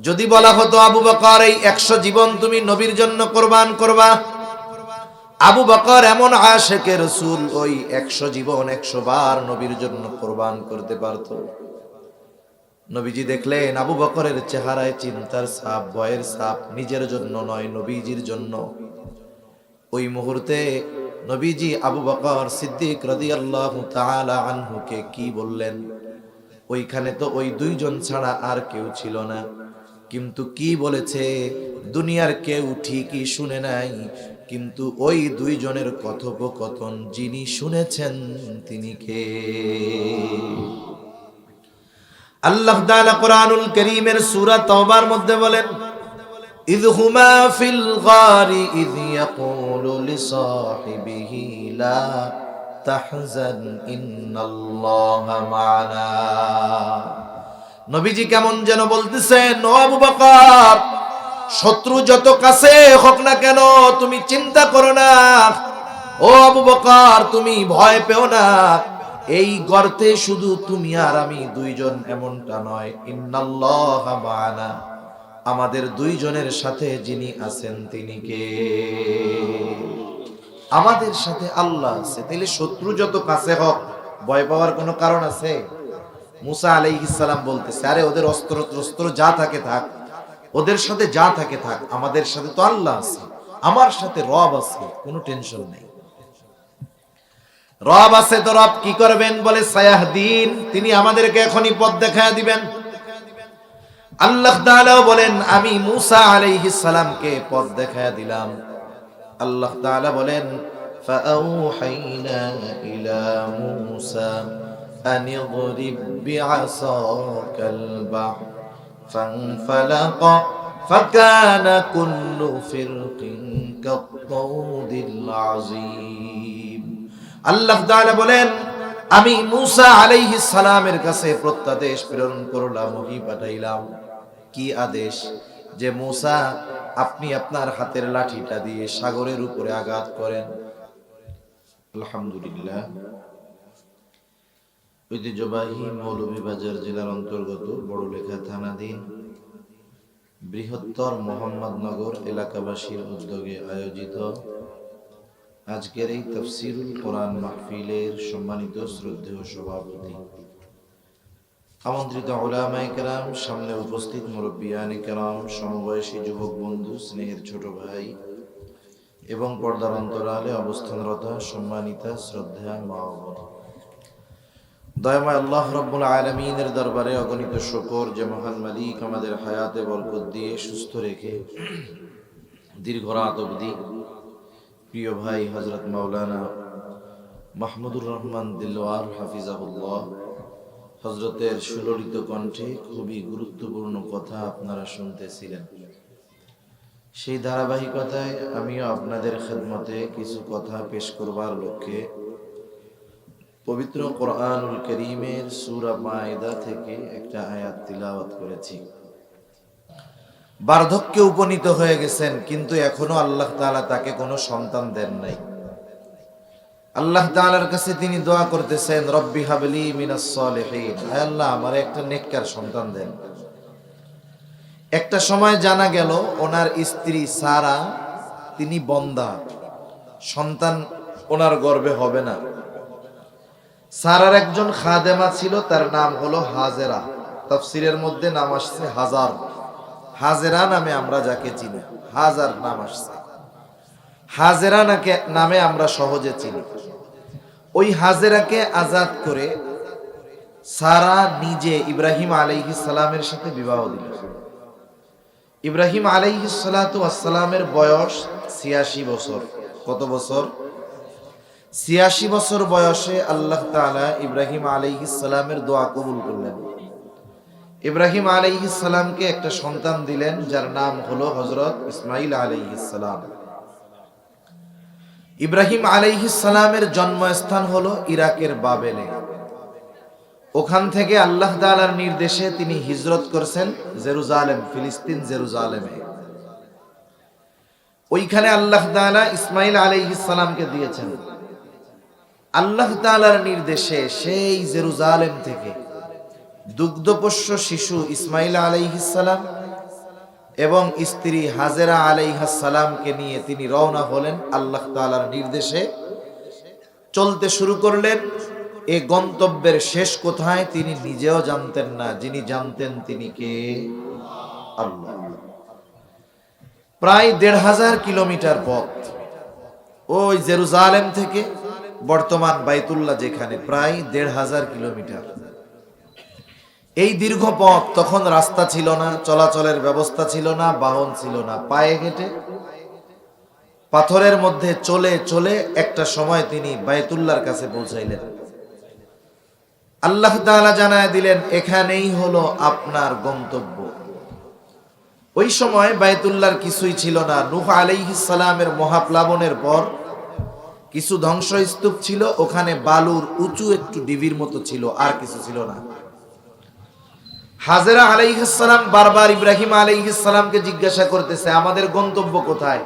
যদি বলা হতো আবু বকর এই 100 জীবন তুমি নবীর জন্য কোরবান করবা, আবু বকর এমন আশিকে রাসূল ওই 100 জীবন 100 বার নবীর জন্য কোরবান করতে পারত। নবীজি দেখলেন আবু বকরের চেহারায় চিন্তার ছাপ, ভয়ের ছাপ, নিজের জন্য নয় নবীজির জন্য। ওই মুহূর্তে নবীজি আবু বকর সিদ্দিক রাদিয়াল্লাহু তাআলা আনহুকে কি বললেন? ওইখানে তো ওই দুইজন ছাড়া আর কেউ ছিল না, কিন্তু কি বলেছে দুনিয়ার কেউ ঠিকই শুনে নাই, কিন্তু ওই দুইজনের কথোপকথন যিনি শুনেছেন তিনি কে? আল্লাহ তাআলা কোরআনুল কারীমের সূরা তাওবার মধ্যে বলেন, ইয হুমা ফিল গারি ইয ইয়াকুলু লিসাহিবিহি লা তাহজান ইন্নাল্লাহা মা'ানা। নবীজি কেমন যেন বলতেছেন, ও আবু বকর, শত্রু যত কাছে হোক না কেন তুমি চিন্তা করো না। ও আবু বকর, তুমি ভয় পেও না। এই গর্তে শুধু তুমি আর আমি দুইজন এমনটা নয়, ইন্নাল্লাহা মা'ানা, আমাদের দুইজনের সাথে যিনি আছেন তিনি কে? আমাদের সাথে আল্লাহ আছে। তাহলে শত্রু যত কাছে হোক ভয় পাওয়ার কোনো কারণ আছে? মুসা আলাইহিস সালাম বলতেছে, আরে ওদের অস্ত্র যা থাকে থাক, ওদের সাথে যা থাকে থাক, আমাদের সাথে তো আল্লাহ আছে, আমার সাথে রব আছে, কোনো টেনশন নেই। রব আছে তো রব কি করবেন? বলে সায়াহদিন, তিনি আমাদেরকে এখনই পথ দেখায় দিবেন। আল্লাহ তাআলা বলেন, আমি মুসা আলাইহিস সালামকে পথ দেখায় দিলাম। আল্লাহ তাআলা বলেন, ফাআউহাইনা ইলা মুসা আন ইদরিব বিআসাকাল বাহর ফানফালাকা ফাকানা কুল্লু ফিরকিন কাত-তাউদিল আযীম। আল্লাহ তাআলা বলেন, আমি মুসা আলাইহিস সালামের কাছে প্রত্যাদেশ প্রেরণ করলাম, ওহী পাঠাইলাম। কি আদেশ? যে মুসা, আপনি আপনার হাতের লাঠিটা দিয়ে সাগরের উপরে আঘাত করেন। আলহামদুলিল্লাহ, ঐতিহ্যবাহী মৌলভীবাজার জেলার অন্তর্গত বড়লেখা থানাধীন বৃহত্তর মোহাম্মদনগর এলাকাবাসীর উদ্যোগে আয়োজিত আজকের এই তাফসীরুল কোরআন মাহফিলের সম্মানিত শ্রদ্ধেয় সভাপতি, আমন্ত্রিত উলামায়ে কেরাম, সামনে উপস্থিত মুরব্বিয়ানে কেরাম, সমবয়সী যুবক বন্ধু, স্নেহের ছোট ভাই এবং পর্দার অন্তরালে অবস্থানরত সম্মানিতা শ্রদ্ধা মা ও বোন, দয়াময় আল্লাহ রাব্বুল আলামিনের দরবারে অগণিত শুকর যে মহান মালিক আমাদের হায়াতে বরকত দিয়ে সুস্থ রেখে দীর্ঘ রাত অবধি প্রিয় ভাই হযরত মাওলানা মাহমুদুর রহমান দিলওয়ার হাফিজাহুল্লাহ হযরতের সুললিত কণ্ঠে খুবই গুরুত্বপূর্ণ কথা আপনারা শুনতেছিলেন। সেই ধারাবাহিকতায় আমিও আপনাদের খেদমতে কিছু কথা পেশ করবার লক্ষ্যে পবিত্র কোরআনুল কারীমের সূরা মায়েদা থেকে একটা আয়াত তিলাওয়াত করেছি। বার্ধক্যে উপনীত হয়ে গেছেন, কিন্তু এখনো আল্লাহ তাআলা তাকে কোনো সন্তান দেন নাই। আল্লাহ তাআলার কাছে তিনি দোয়া করতেছেন, রব্বি হাবলি মিনাস সলিহিন, হে আল্লাহ আমারে একটা নেককার সন্তান দেন। একটা সময় জানা গেল ওনার স্ত্রী সারা তিনি বন্দা, সন্তান ওনার গর্ভে হবে না। সারার একজন খাদেমা ছিল, তার নাম হলো হাজেরা। তাফসীরের মধ্যে নাম আসছে হাজার, হাজেরা নামে আমরা যাকে চিনি, হাজার নাম আসছে, হাজেরা নামে আমরা সহজে চিনি। ওই হাজেরাকে আজাদ করে সারা নিজে ইব্রাহিম আলাইহিস সালামের সাথে বিবাহ দিলেন। ইব্রাহিম আলাইহিস সালাতু ওয়াস সালামের বয়স ৮৬ বছর। কত বছর? ৮৬ বছর বয়সে আল্লাহ তাআলা ইব্রাহিম আলাইহিস সালামের দোয়া কবুল করলেন। ইব্রাহিম আলাইহিস সালামকে একটা সন্তান দিলেন, যার নাম হলো হযরত ইসমাঈল আলাইহিস সালাম। ইব্রাহিম আলাইহিস সালামের জন্মস্থান হলো ইরাকের বাবেলে। ওখান থেকে আল্লাহ তাআলার নির্দেশে তিনি হিজরত করেছেন জেরুজালেম, ফিলিস্তিন জেরুজালেমে। ওইখানে আল্লাহ তাআলা ইসমাঈল আলাইহিস সালামকে দিয়েছেন। আল্লাহ তাআলার নির্দেশে সেই জেরুজালেম থেকে দুগ্ধপোষ্য শিশু ইসমাঈল আলাইহিস সালাম এবং স্ত্রী হাজেরা আলাইহিস সালামকে নিয়ে তিনি রওনা হলেন আল্লাহ তাআলার নির্দেশে। চলতে শুরু করলেন। এই গন্তব্যের শেষ কোথায় তিনি নিজেও জানতেন না, যিনি জানতেন তিনি কে? আল্লাহ। প্রায় ১৫০০ কিলোমিটার পথ ওই জেরুজালেম থেকে বর্তমান বাইতুল্লাহ যেখানে, প্রায় ১৫০০ কিলোমিটার। এই দীর্ঘ পথ, তখন রাস্তা ছিল না, চলাচলের ব্যবস্থা ছিল না, বাহন ছিল না, পায়ে হেঁটে পাথরের মধ্যে চলে চলে একটা সময় তিনি বাইতুল্লাহর কাছে পৌঁছাইলেন। আল্লাহ তাআলা জানায় দিলেন এখানেই হলো আপনার গন্তব্য। ওই সময় বাইতুল্লাহর কিছুই ছিল না। নূহ আলাইহিস সালামের মহাপ্লাবনের পর কিছু ধ্বংসস্তূপ ছিল, ওখানে বালুর উঁচু একটু ডিবির মতো ছিল, আর কিছু ছিল না। হাজেরা আলাইহিস সালাম বারবার ইব্রাহিম আলাইহিস সালামকে জিজ্ঞাসা করতেছে আমাদের গন্তব্য কোথায়।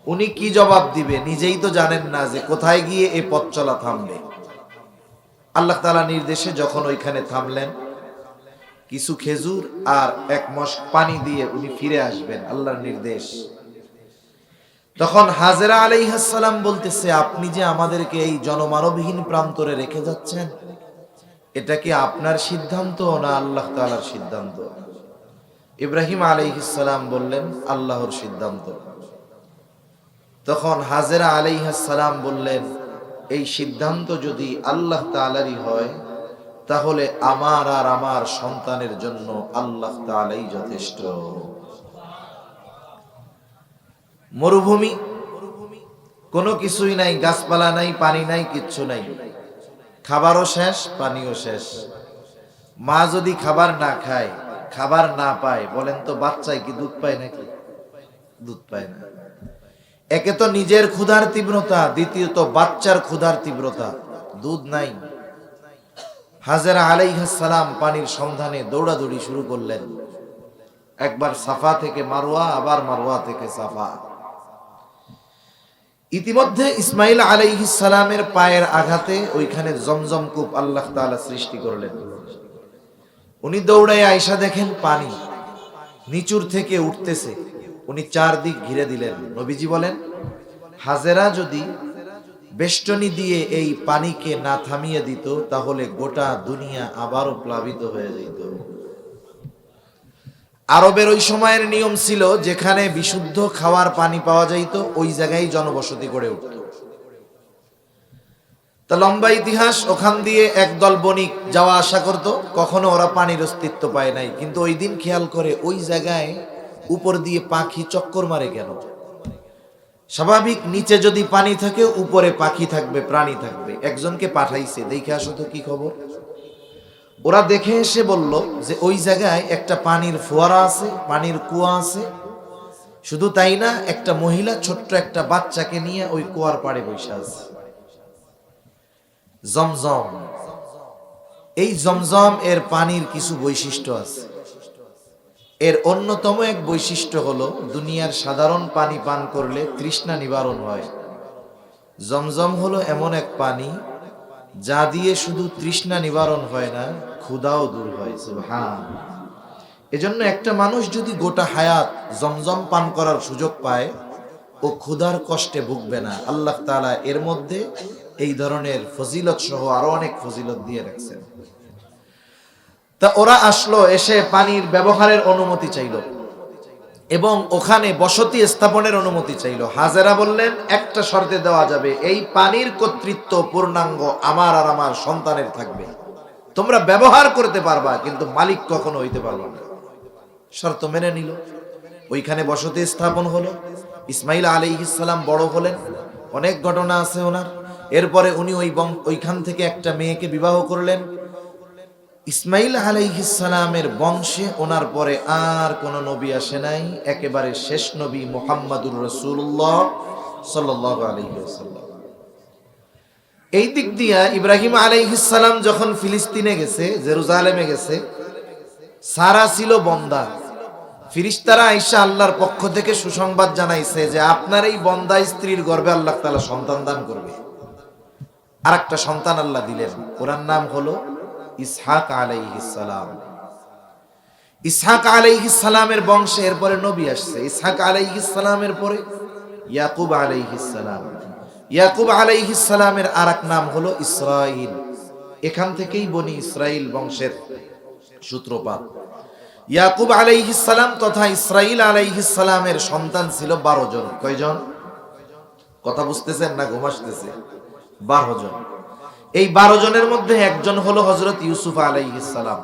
উনি কি জবাব দিবে নিজেই তো জানেন না যে কোথায় গিয়ে এই পথ চলা থামবে। আল্লাহ তাআলা নির্দেশে যখন ওইখানে থামলেন, কিছু খেজুর আর এক মশক পানি দিয়ে উনি ফিরে আসবেন, আল্লাহর নির্দেশ। তখন হাজেরা আলাইহিস সালাম বলতেছে আপনি যে আমাদেরকে এই জনমানবহীন প্রান্তরে রেখে যাচ্ছেন, এটা কি আপনার সিদ্ধান্ত না আল্লাহ তাআলার সিদ্ধান্ত? ইব্রাহিম আলাইহিস সালাম বললেন আল্লাহর সিদ্ধান্ত। তখন হাজেরা আলাইহিস সালাম বললেন এই সিদ্ধান্ত যদি আল্লাহ তাআলারই হয় তাহলে আমার আর আমার সন্তানের জন্য আল্লাহ তাআলাই যথেষ্ট। মরুভূমি, কোনো কিছুই নাই, গাছপালা নাই, পানি নাই, কিচ্ছু নাই, খাবারও শেষ, পানিও শেষ। মা যদি খাবার না খায়, খাবার না পায়, বলেন তো বাচ্চায় কি দুধ পায় নাকি? দুধ পায় না। একে তো নিজের ক্ষুধার তীব্রতা, দ্বিতীয়ত বাচ্চার ক্ষুধার তীব্রতা, দুধ নাই। হাজেরা আলাইহিস সালাম পানির সন্ধানে দৌড়াদৌড়ি শুরু করলেন। একবার সাফা থেকে মারওয়া, আবার মারওয়া থেকে সাফা। ইতিমধ্যে ইসমাইল আলাইহিস সালামের পায়ের আঘাতে ওইখানে জমজম কূপ আল্লাহ তাআলা সৃষ্টি করলেন। উনি দৌড়ায় আয়েশা দেখেন পানি নিচুর থেকে উঠতেছে, উনি চারদিক ঘিরে দিলেন। নবীজি বলেন হাজেরা যদি বেষ্টনী দিয়ে এই পানিকে না থামিয়ে দিত তাহলে গোটা দুনিয়া আবারও প্লাবিত হয়ে যেত। আরবের ওই সময়ের নিয়ম ছিল যেখানে বিশুদ্ধ খাওয়ার পানি পাওয়া যাইত ওই জায়গায় জনবসতি গড়ে উঠত। তা লম্বা ইতিহাস, ওখান দিয়ে একদল বণিক যাওয়া আসা করত, কখনো ওরা পানির অস্তিত্ব পায় নাই। কিন্তু ওই দিন খেয়াল করে ওই জায়গায় উপর দিয়ে পাখি চক্কর মারে কেন? স্বাভাবিক নিচে যদি পানি থাকে উপরে পাখি থাকবে, প্রাণী থাকবে। একজনকে পাঠাইছে দেখে আসো তো কি খবর। ওরা দেখে এসে বলল যে ওই জায়গায় একটা পানির ফোয়ারা আছে, পানির কুয়া আছে। শুধু তাই না, একটা মহিলা ছোট্ট একটা বাচ্চাকে নিয়ে ওই কুয়ার পাড়ে বসে আছে। জমজম, এই জমজম এর পানির কিছু বৈশিষ্ট্য আছে। এর অন্যতম এক বৈশিষ্ট্য হলো দুনিয়ার সাধারণ পানি পান করলে তৃষ্ণা নিবারণ হয়। জমজম হলো এমন এক পানি যা দিয়ে শুধু তৃষ্ণা নিবারণ হয় না, ক্ষুধাও দূর হয়। সুবহানাল্লাহ। এজন্য একটা মানুষ যদি গোটা হায়াত জমজম পান করার সুযোগ পায় ও ক্ষুধার কষ্টে ভুগবে না। আল্লাহ তাআলা এর মধ্যে এই ধরনের ফজিলত সহ আরো অনেক ফজিলত দিয়ে রাখছেন। তা ওরা আসলো, এসে পানির ব্যবহারের অনুমতি চাইল এবং ওখানে বসতি স্থাপনের অনুমতি চাইল। হাজেরা বললেন একটা শর্তে দেওয়া যাবে, এই পানির কর্তৃত্ব পূর্ণাঙ্গ আমার আর আমার সন্তানের থাকবে। তোমরা ব্যবহার করতে পারবা কিন্তু মালিক কখনো হইতে পারবা না। শর্ত মেনে নিল। ওইখানে বসতি স্থাপন হলো। ইসমাইল আলাইহিস সালাম বড় হলেন, অনেক ঘটনা আছে ওনার। এরপরে উনি ওইখান থেকে একটা মেয়েকে বিবাহ করলেন। ইসমাইল আলাইহিস সালামের বংশে ওনার পরে আর কোন নবী আসে নাই, একেবারে শেষ নবী মুহাম্মাদুর রাসূলুল্লাহ সাল্লাল্লাহু আলাইহি ওয়াসাল্লাম। এই দিক দিয়া ইব্রাহিম আলাইহিস সালাম যখন ফিলিস্তিনে গেছে, জেরুজালেমে গেছে, সারা ছিল বন্দা। ফেরেশতারা আয়েশা আল্লাহর পক্ষ থেকে সুসংবাদ জানাইছে যে আপনার এই বন্দা স্ত্রীর গর্ভে আল্লাহ তাআলা সন্তান দান করবে। আরেকটা সন্তান আল্লাহ দিলেন, ওর নাম হলো ইসহাক আলাইহিস সালাম। ইসহাক আলাইহিস সালামের বংশে এরপরে নবী আসছে। ইসহাক আলাইহিস সালামের পরে ইয়াকুব আলাইহিস সালাম। ইয়াকুব আলাইহিস সালামের আরেক নাম হলো ইসরাইল। এখান থেকেই বনি ইসরাইল বংশের সূত্রপাত। ইয়াকুব আলাইহিস সালাম তথা ইসরাইল আলাইহিস সালামের সন্তান ছিল 12 জন। কয়জন? কথা বুঝতেছেন না ঘুম আসতেছে? 12 জন। এই 12 জনের মধ্যে একজন হলো হযরত ইউসুফ আলাইহিস সালাম।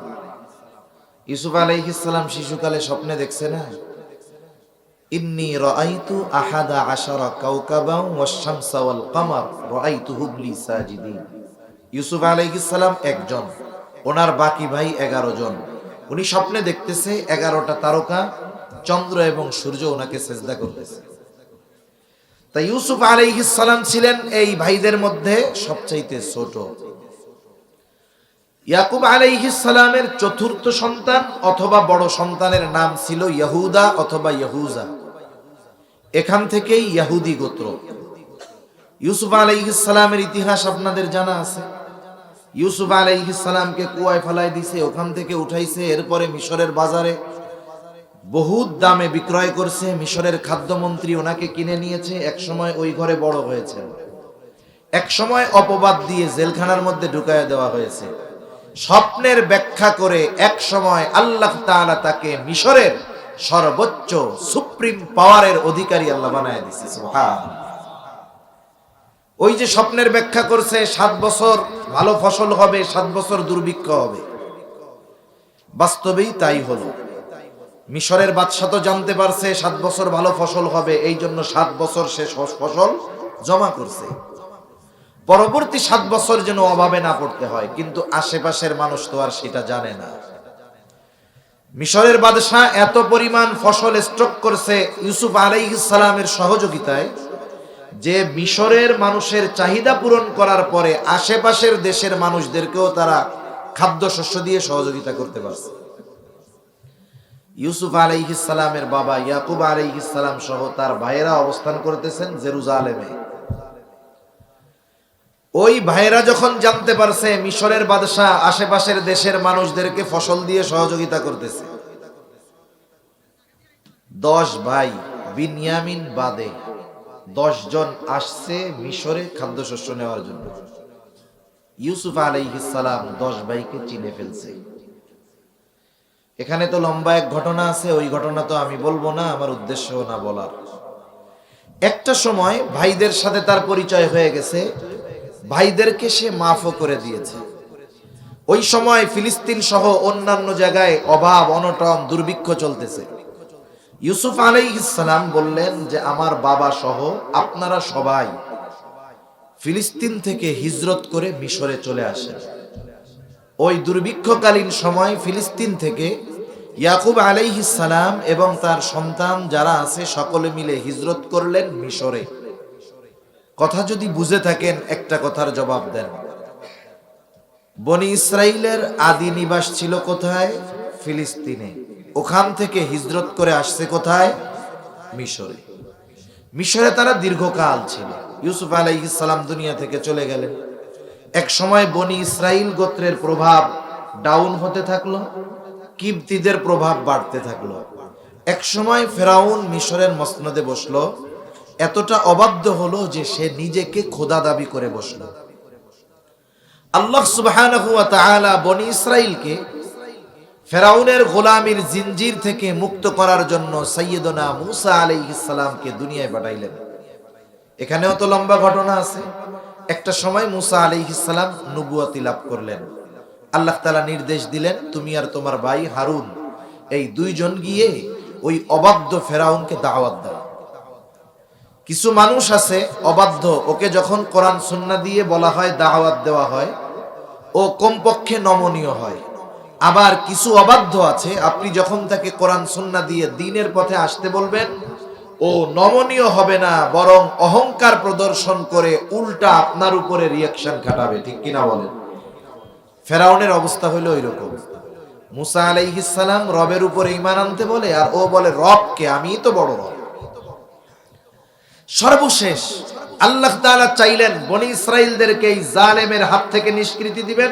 ইউসুফ আলাইহিস সালাম শিশুকালে স্বপ্নে দেখছে না, ইন্নী রাআইতু আহাদা আশারা কাওকাবান ওয়াশ-শামসা ওয়াল কামার রাআইতুহুম লি সাজিদিন। ইউসুফ আলাইহিস সালাম একজন, ওনার বাকি ভাই 11 জন। উনি স্বপ্নে দেখতেছে 11টা তারকা, চন্দ্র এবং সূর্য ওনাকে সেজদা করতেছে। তাই ইউসুফ আলাইহিস সালাম ছিলেন এই ভাইদের মধ্যে সবচাইতে ছোট। ইয়াকুব আলাইহিস সালামের চতুর্থ সন্তান অথবা বড় সন্তানের নাম ছিল ইয়াহুদা অথবা ইয়াহুজা। এখান থেকেই ইহুদি গোত্র। ইউসুফ আলাইহিস সালামের ইতিহাস আপনাদের জানা আছে। ইউসুফ আলাইহিস সালামকে কুয়ায় ফেলাই দিয়েছে, ওখান থেকে উঠাইছে, এরপরে মিশরের বাজারে বহুত দামে বিক্রয় করছে। মিশরের খাদ্যমন্ত্রী ওনাকে কিনে নিয়েছে। এক সময় ওই ঘরে বড় হয়েছে, এক সময় অপবাদ দিয়ে জেলখানার মধ্যে ঢুকায় দেওয়া হয়েছে। স্বপ্নের ব্যাখ্যা করে এক সময় আল্লাহ তাআলা তাকে মিশরের সর্বোচ্চ সুপ্রিম পাওয়ারের অধিকারী আল্লাহ বানায় দিয়েছে। সুবহানাল্লাহ। ওই যে স্বপ্নের ব্যাখ্যা করছে 7 বছর ভালো ফসল হবে, 7 বছর দুর্ভিক্ষ হবে, বাস্তবেই তাই হলো। মিশরের বাদশা তো জানতে পারছে 7 বছর ভালো ফসল হবে, এই জন্য 7 বছর সে ফসল জমা করছে, পরবর্তী 7 বছর যেন অভাবে না পড়তে হয়। কিন্তু আশেপাশের মানুষ তো আর সেটা জানে না। মিশরের বাদশা এত পরিমাণ ফসল স্টক করছে ইউসুফ আলাইহিস সালামের সহযোগিতায়, যে মিশরের মানুষের চাহিদা পূরণ করার পরে আশেপাশের দেশের মানুষদেরকেও তারা খাদ্যশস্য দিয়ে সহযোগিতা করতে পারছে। ইউসুফ আলাইহিস সালামের বাবা ইয়াকুব আলাইহিস সালাম সহ তার ভাইয়েরা অবস্থান করতেছেন জেরুজালেমে। ওই ভাইয়েরা যখন জানতে পারছে মিশরের বাদশা আশেপাশের দেশের মানুষদেরকে ফসল দিয়ে সহযোগিতা করতেছে, 10 ভাই বিনয়ামিন বাদে 10 জন আসছে মিশরে খাদ্যশস্য নেওয়ার জন্য। ইউসুফ আলাইহিস সালাম 10 ভাইকে চিনে ফেলছে। এখানে তো লম্বা এক ঘটনা আছে, ওই ঘটনা তো আমি বলবো না, আমার উদ্দেশ্য না বলার। একটা সময় ভাইদের সাথে তার পরিচয় হয়ে গেছে, ভাইদেরকে সে মাফও করে দিয়েছে। ওই সময় ফিলিস্তিন সহ অন্যান্য জায়গায় অভাব অনটন দুর্ভিক্ষ চলতেছে। ইউসুফ আলাইহিস সালাম বললেন যে আমার বাবা সহ আপনারা সবাই ফিলিস্তিন থেকে হিজরত করে মিশরে চলে আসেন। ওই দুর্ভিক্ষকালীন সময় ফিলিস্তিন থেকে ইয়াকুব আলাইহিস সালাম এবং তার সন্তান যারা আছে সকলে মিলে হিজরত করলেন মিশরে। কথা যদি বুঝে থাকেন একটা কথার জবাব দেন। বনি ইসরাইলের আদি নিবাস ছিল কোথায়? ফিলিস্তিনে। ওখান থেকে হিজরত করে আসছে কোথায়? মিশরে। মিশরে তারা দীর্ঘকাল ছিল। ইউসুফ আলাইহিস সালাম দুনিয়া থেকে চলে গেলেন। এক সময় বনি ইসরাইল গোত্রের প্রভাব ডাউন হতে থাকলো, কিবতীদের প্রভাব বাড়তে থাকলো। এক সময় ফেরাউন মিশরের মসনদে বসলো, এতটা অবাধ্য হলো যে সে নিজেকে খোদা দাবি করে বসলো। আল্লাহ সুবহানাহু ওয়া তাআলা বনি ইসরাইলকে ফেরাউনের গোলামির জিনজির থেকে মুক্ত করার জন্য সাইয়্যিদনা মূসা আলাইহিস সালামকে দুনিয়ায় পাঠাইলেন। এখানেও তো লম্বা ঘটনা আছে। একটা সময় মূসা আলাইহিস সালাম নবুয়তি লাভ করলেন। আল্লাহ তাআলা নির্দেশ দিলেন, তুমি আর তোমার ভাই হারুন এই 2 জন গিয়ে ওই অবাধ্য ফেরাউনকে দাওয়াত দাও। কিছু মানুষ আছে অবাধ্য, ওকে যখন কোরআন সুন্নাহ দিয়ে বলা হয় দাওয়াত দেওয়া হয়, ও কমপক্ষে নমনীয় হয়। আবার কিছু অবাধ্য আছে, আপনি যখন তাকে কোরআন সুন্নাহ দিয়ে দ্বীনের পথে আসতে বলবেন, ও নমনীয় হবে না, বরং অহংকার প্রদর্শন করে উল্টা আপনার উপরে রিয়াকশন খাটাবে। ঠিক কিনা বলেন? ফেরাউনের অবস্থা হলো ওইরকম। মূসা আলাইহিস সালাম রবের উপরে ঈমান আনতে বলে, আর ও বলে রবকে, আমিই তো বড় রব। সর্বশেষ আল্লাহ তাআলা চাইলেন বনি ইসরাইলদেরকে এই জালেমের হাত থেকে নিষ্কৃতি দিবেন।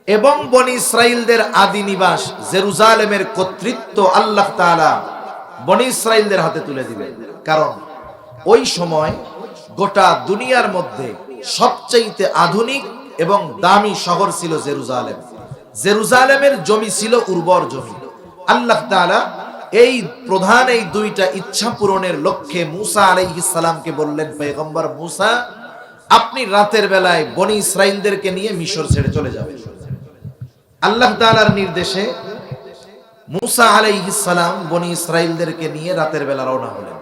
এবং বনি ইসরাইলদের আদি নিবাস জেরুজালেমের কর্তৃত্ব আল্লাহ তাআলা বনি ইসরাইলদের হাতে তুলে দিবেন। কারণ ওই সময় গোটা দুনিয়ার মধ্যে সবচেয়ে আধুনিক এবং দামি শহর ছিল জেরুজালেম। জেরুজালেমের জমি ছিল উর্বর জমি। আল্লাহ তাআলা এই প্রধান এই দুইটা ইচ্ছা পূরণের লক্ষ্যে মূসা আলাইহিস সালামকে বললেন, পয়গম্বর মূসা, আপনি রাতের বেলায় বনি ইসরাইলদেরকে নিয়ে মিশর ছেড়ে চলে যাবেন। আল্লাহ তাআলার নির্দেশে মূসা আলাইহিস সালাম বনি ইসরাইলদেরকে নিয়ে রাতের বেলা রওনা হলেন।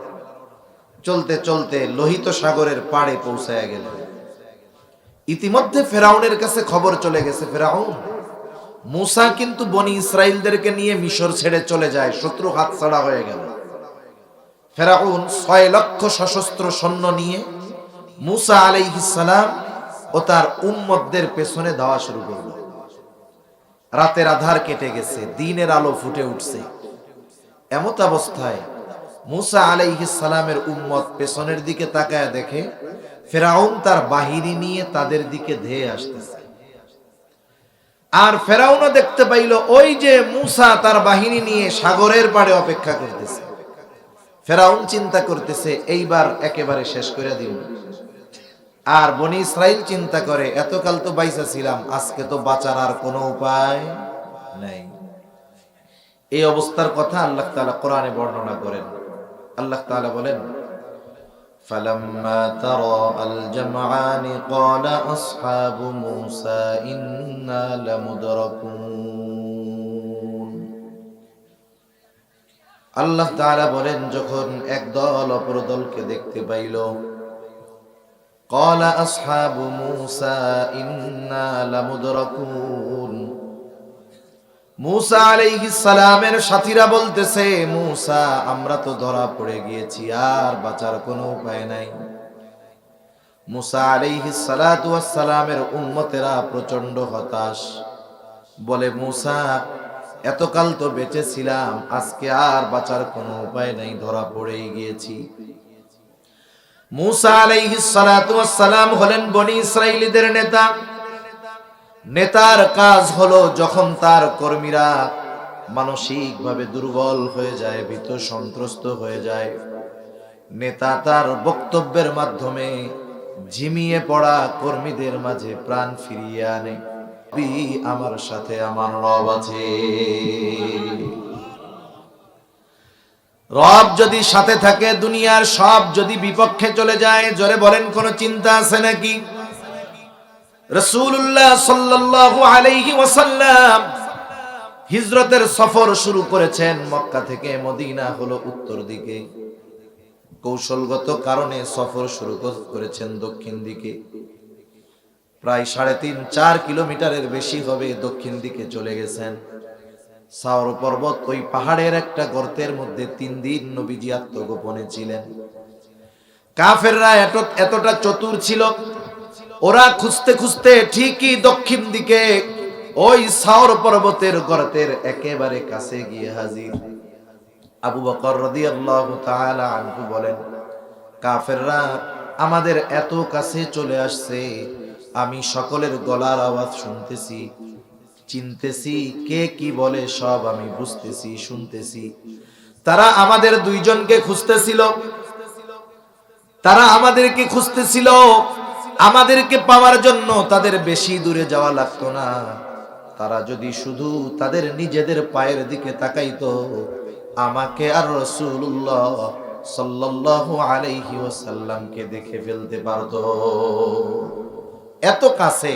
চলতে চলতে লোহিত সাগরের পাড়ে পৌঁছায়া গেলেন। ইতিমধ্যে ফেরাউনের কাছে খবর চলে গেছে, ফেরাউন, মূসা কিন্তু বনি ইসরাইলদেরকে নিয়ে মিশর ছেড়ে চলে যায়, শত্রু হাতছাড়া হয়ে গেল। ফেরাউন 6 লক্ষ সশস্ত্র সৈন্য নিয়ে মূসা আলাইহিস সালাম ও তার উম্মতদের পেছনে ধাওয়া শুরু করল। রাতের আধার কেটে গেছে, দিনের আলো ফুটে উঠছে। এমত অবস্থায় মূসা আলাইহিস সালামের উম্মত পেছনের দিকে তাকায় দেখে ফেরাউন তার বাহিনী নিয়ে তাদের দিকে ধেয়ে আসতেছে। আর ফেরাউনও দেখতে পাইল ওই যে মূসা তার বাহিনী নিয়ে সাগরের পাড়ে অপেক্ষা করতেছে। ফেরাউন চিন্তা করতেছে এইবার একেবারে শেষ করে দিব। আর বনি ইসরাইল চিন্তা করে এতকাল তো বাইসা ছিলাম, আজকে তো বাঁচার আর কোনো উপায় নাই। এই অবস্থার কথা আল্লাহ তাআলা কোরআনে বর্ণনা করেন। আল্লাহ তাআলা বলেন, فَلَمَّا تَرَاءَى الْجَمْعَانِ قَالَ أَصْحَابُ مُوسَى إِنَّا لَمُدْرَكُونَ। আল্লাহ তাআলা বলেন, যখন এক দল অপর দলকে দেখতে পাইল, قَالَ أَصْحَابُ مُوسَى إِنَّا لَمُدْرَكُونَ। মূসা আলাইহিস সালামের সাথীরা বলতেছে, মূসা, আমরা তো ধরা পড়ে গিয়েছি, আর বাঁচার কোনো উপায় নাই। মূসা আলাইহিস সালাতু ওয়াস সালামের উম্মতেরা প্রচন্ড হতাশ, বলে, মূসা, এতকাল তো বেঁচে ছিলাম, আজকে আর বাঁচার কোনো উপায় নাই, ধরা পড়েই গিয়েছি। মূসা আলাইহিস সালাতু ওয়াস সালাম হলেন বনি ইসরাইলীদের নেতা। নেতার কাজ হলো যখন তার কর্মীরা মানসিকভাবে দুর্বল হয়ে যায়, ভীত সন্ত্রস্ত হয়ে যায়, নেতা তার বক্তব্যের মাধ্যমে ঝিমিয়ে পড়া কর্মীদের মাঝে প্রাণ ফিরিয়ে আনে। আমার সাথে আমার রব আছে। রব যদি সাথে থাকে, দুনিয়ার সব যদি বিপক্ষে চলে যায়, জোরে বলেন, কোনো চিন্তা আছে নাকি? রাসূলুল্লাহ সাল্লাল্লাহু আলাইহি ওয়াসাল্লাম হিজরতের সফর শুরু করেছেন। মক্কা থেকে মদিনা হলো উত্তর দিকে, কৌশলগত কারণে সফর শুরু করেছেন দক্ষিণ দিকে। প্রায় 3.5-4 কিলোমিটারের বেশি হবে দক্ষিণ দিকে চলে গেছেন। সাওর পর্বত, ওই পাহাড়ের একটা গর্তের মধ্যে 3 দিন নবীজি আত্মগোপনে ছিলেন। কাফেররা এতটা চতুর ছিল, ওরা খুঁজতে খুঁজতে ঠিকই দক্ষিণ দিকে ওই সাওর পর্বতের গর্তের একেবারে কাছে গিয়ে হাজির। আবু বকর রাদিয়াল্লাহু তাআলা আনহু বলেন, কাফেররা আমাদের এত কাছে চলে আসছে, আমি সকলের গলার আওয়াজ শুনতেছি, চিনতেছি, কে কি বলে সব আমি বুঝতেছি, শুনতেছি। তারা আমাদের দুইজনকে খুঁজতেছিল, তারা আমাদেরকে খুঁজতেছিল। আমাদেরকে পাওয়ার জন্য তাদের বেশি দূরে যাওয়া লাগতো না। তারা যদি শুধু তাদের নিজেদের পায়ের দিকে তাকাইতো, আমাকে আর রাসূলুল্লাহ সাল্লাল্লাহু আলাইহি ওয়াসাল্লামকে দেখে ফেলতে পারতো। এত কাছে,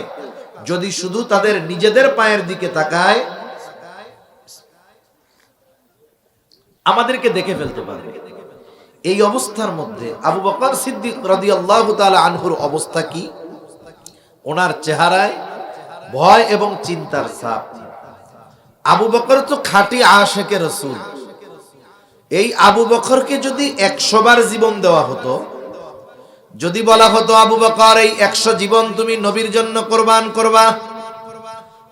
যদি শুধু তাদের নিজেদের পায়ের দিকে তাকায়, আমাদেরকে দেখে ফেলতে পারবে। এই অবস্থার মধ্যে আবু বকর সিদ্দিক রাদিয়াল্লাহু তাআলা আনহুর অবস্থা কি? ওনার চেহারায় ভয় এবং চিন্তার ছাপ। আবু বকর তো খাঁটি আশিকে রাসূল। এই আবু বকরকে যদি 100 বার জীবন দেওয়া হতো, যদি বলা হতো, আবু বকর, এই 100 জীবন তুমি নবীর জন্য কোরবান করবা,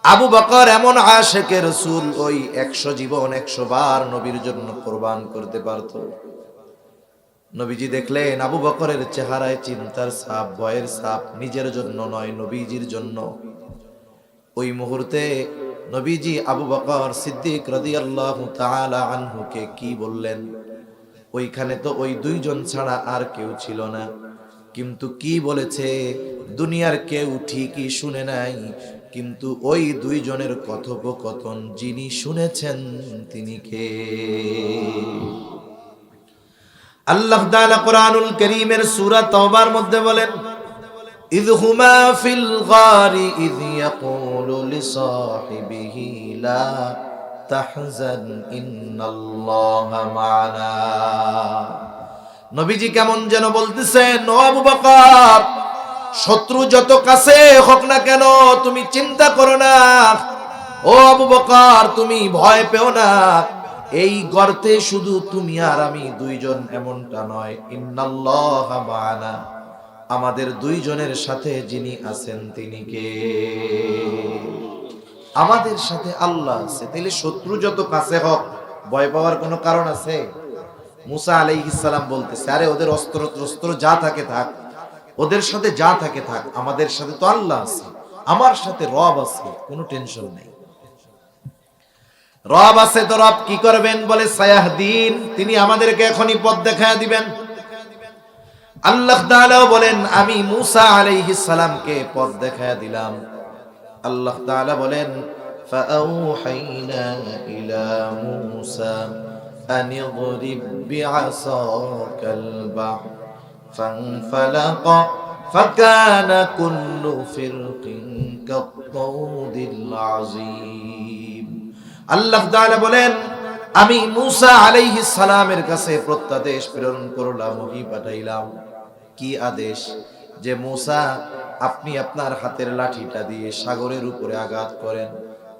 আবু বকর এমন আশিকে রাসূল, ওই 100 জীবন 100 বার নবীর জন্য কোরবান করতে পারতো। নবীজি দেখলেন আবু বকরের চেহারায় চিন্তার ছাপ, ভয়ের ছাপ, নিজের জন্য নয়, নবীজির জন্য। ওই মুহূর্তে নবীজি আবু বকর সিদ্দিক রাদিয়াল্লাহু তাআলা আনহুকে কি বললেন? ওইখানে তো ওই দুইজন ছাড়া আর কেউ ছিল না, কিন্তু কি বলেছে দুনিয়ার কেউ ঠিকই শুনে নাই, কিন্তু ওই দুইজনের কথোপকথন যিনি শুনেছেন তিনি কে? আল্লাহ তাআলা কোরআনুল কারীমের সূরা তাওবার মধ্যে বলেন, إذ هما في الغار إذ يقول لصاحبه لا تحزن إن الله معنا। নবীজি কেমন যেন বলতেছেন, ও আবু বকর, শত্রু যত কাছে হোক না কেন তুমি চিন্তা করো না। ও আবু বকর, তুমি ভয় পেও না। এই গর্তে শুধু তুমি আর আমি দুইজন এমনটা নয়, ইন্নাল্লাহা মা'ানা, আমাদের দুইজনের সাথে যিনি আছেন তিনি কে? আমাদের সাথে আল্লাহ আছে। তাহলে শত্রু যত কাছে হোক ভয় পাওয়ার কোনো কারণ আছে? মুসা আলাইহিস সালাম বলতেছে, আরে ওদের অস্ত্র যা থাকে থাক, ওদের সাথে যা থাকে থাক, আমাদের সাথে তো আল্লাহ আছে, আমার সাথে রব আছে, কোনো টেনশন নেই। রব আছে তো রব কি করবেন? বলে সায়াহদিন, তিনি আমাদেরকে এখনই পথ দেখায় দিবেন। আল্লাহ তাআলা বলেন, আমি মুসা আলাইহিস সালামকে পথ দেখায় দিলাম। আল্লাহ তাআলা বলেন, ফাআউহাইনা ইলা মুসা আন ইদরিব বিআসাকাল বাহর ফানফালাকা ফাকানা কুল্লু ফিরকিন কাত-তাউদিল আযীম। আল্লাহ তাআলা বলেন, আমি মুসা আলাইহিস সালামের কাছে প্রত্যাদেশ প্রেরণ করলাম, ওহী পাঠাইলাম। কি আদেশ? যে মুসা, আপনি আপনার হাতের লাঠিটা দিয়ে সাগরের উপরে আঘাত করেন।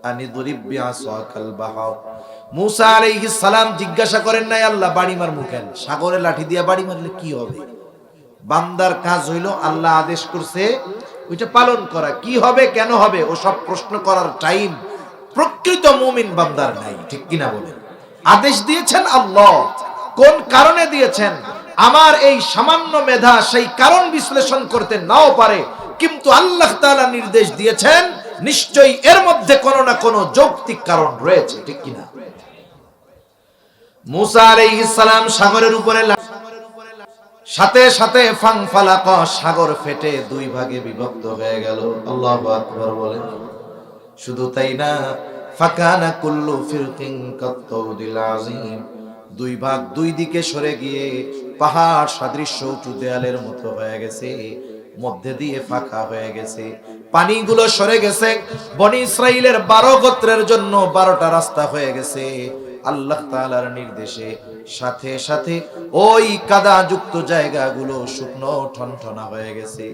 আনি দরিব বিআসাকাল বাহর। মুসা আলাইহিস সালাম জিজ্ঞাসা করেন নাই, আল্লাহ বাড়ি মারমু কেন? সাগরে লাঠি দিয়ে বাড়ি মারলে কি হবে? বান্দার কাজ হইল আল্লাহ আদেশ করছে ওইটা পালন করা। কি হবে, কেন হবে, ও সব প্রশ্ন করার টাইম প্রকৃত মুমিন বান্দার নাই, ঠিক কিনা বলেন? আদেশ দিয়েছেন আল্লাহ, কোন কারণে দিয়েছেন আমার এই সামান্য মেধা সেই কারণ বিশ্লেষণ করতে নাও পারে, কিন্তু আল্লাহ তাআলা নির্দেশ দিয়েছেন, নিশ্চয়ই এর মধ্যে কোনো না কোনো যৌক্তিক কারণ রয়েছে, ঠিক কিনা? মুসা আলাইহিস সালাম সাগরের উপরে, সাথে সাথে ফানফালাকা, সাগর ফেটে দুই ভাগে বিভক্ত হয়ে গেল। আল্লাহু আকবার বলেন। শুধু তাই না, ফাকানা কুল্লু ফিরকিন কাত-তাউদিল আযীম, দুই ভাগ দুই দিকে সরে গিয়ে পাহাড় সাদৃশ্য উঁচু দেয়ালের মতো হয়ে গেছে, মধ্যে দিয়ে ফাঁকা হয়ে গেছে, পানিগুলো সরে গেছে। বনি ইসরাইলের 12 গোত্রের জন্য 12টা রাস্তা হয়ে গেছে আল্লাহ তাআলার নির্দেশে। সাথে সাথে ওই কাদা যুক্ত জায়গাগুলো শুকনো ঠনঠনা হয়ে গেছে।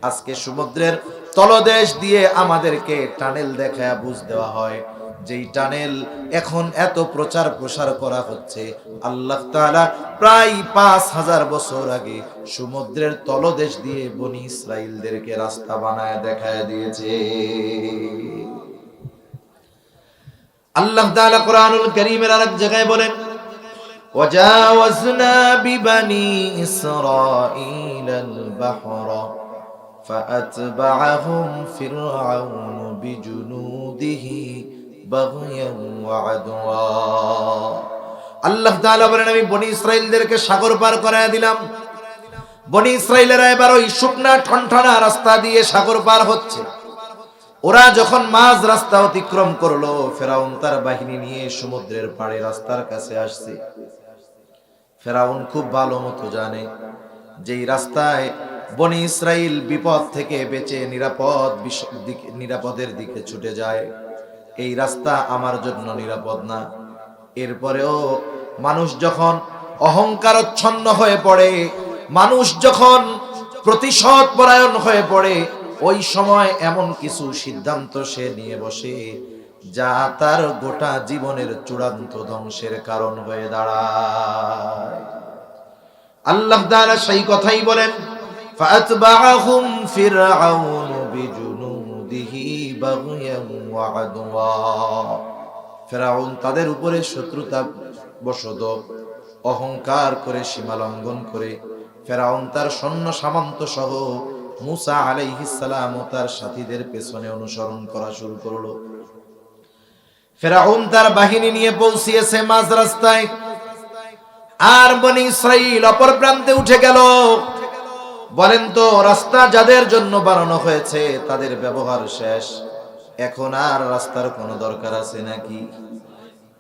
আজকে সমুদ্রের তলদেশ দিয়ে আমাদেরকে টানেল দেখায়া বুঝ দেওয়া হয়, যেই টানেল এখন এত প্রচার প্রসার করা হচ্ছে, আল্লাহ তাআলা প্রায় 5000 বছর আগে সমুদ্রের তলদেশ দিয়ে বনি ইসরাইলদেরকে রাস্তা বানায় দেখায় দিয়েছে। আল্লাহ তাআলা কোরআনুল কারীমের আরেক জায়গায় বলেন, ওয়াজাওয়াজনা বিবানি ইসরাঈলাল বাহরা ফাআতবাআহুম ফিরআউনু বিজুনুদিহি বাগয়ান ওয়া আদওয়া। আল্লাহ তাআলা বলেন, আমি বনি ইসরাইলদেরকে সাগর পার করায় দিলাম। বনি ইসরাইলেরা এবার ওই শুকনা ঠনঠনা রাস্তা দিয়ে সাগর পার হচ্ছে। ওরা যখন মাঝ রাস্তা অতিক্রম করলো, ফেরাউন তার বাহিনী নিয়ে সমুদ্রের পাড়ে রাস্তার কাছে আসছে। ফেরাউন খুব ভালো মতো জানে যেই রাস্তায় বনি ইসরাইল বিপদ থেকে বেঁচে নিরাপদের দিকে ছুটে যায়, এই রাস্তা আমার জন্য নিরাপদ না। এরপরেও মানুষ যখন অহংকারচ্ছন্ন হয়ে পড়ে, মানুষ যখন প্রতিশোধ পরায়ণ হয়ে পড়ে, ওই সময় এমন কিছু সিদ্ধান্ত সে নিয়ে বসে যা তার গোটা জীবনের চূড়ান্ত ধ্বংসের কারণ হয়ে দাঁড়ায়। আল্লাহ তাআলা সেই কথাই বলেন, ফাআতবাআহুম ফিরআউনু বিজুনুদিহি বাগয়ান ওয়া আদওয়া। ফেরাউন তাদের উপরে শত্রুতা বশত অহংকার করে, সীমা লঙ্ঘন করে, ফেরাউন তার সৈন্য সামন্ত সহ মুসা আলাইহিস সালাম ও তার সাথীদের পেছনে অনুসরণ করা শুরু করলো। ফেরাউন তার বাহিনী নিয়ে পৌঁছিয়েছে মাঝ রাস্তায়, আর বনি ইসরাইল অপর প্রান্তে উঠে গেল। বলেন তো, রাস্তা যাদের জন্য বানানো হয়েছে তাদের ব্যবহার শেষ, এখন আর রাস্তার কোনো দরকার আছে নাকি?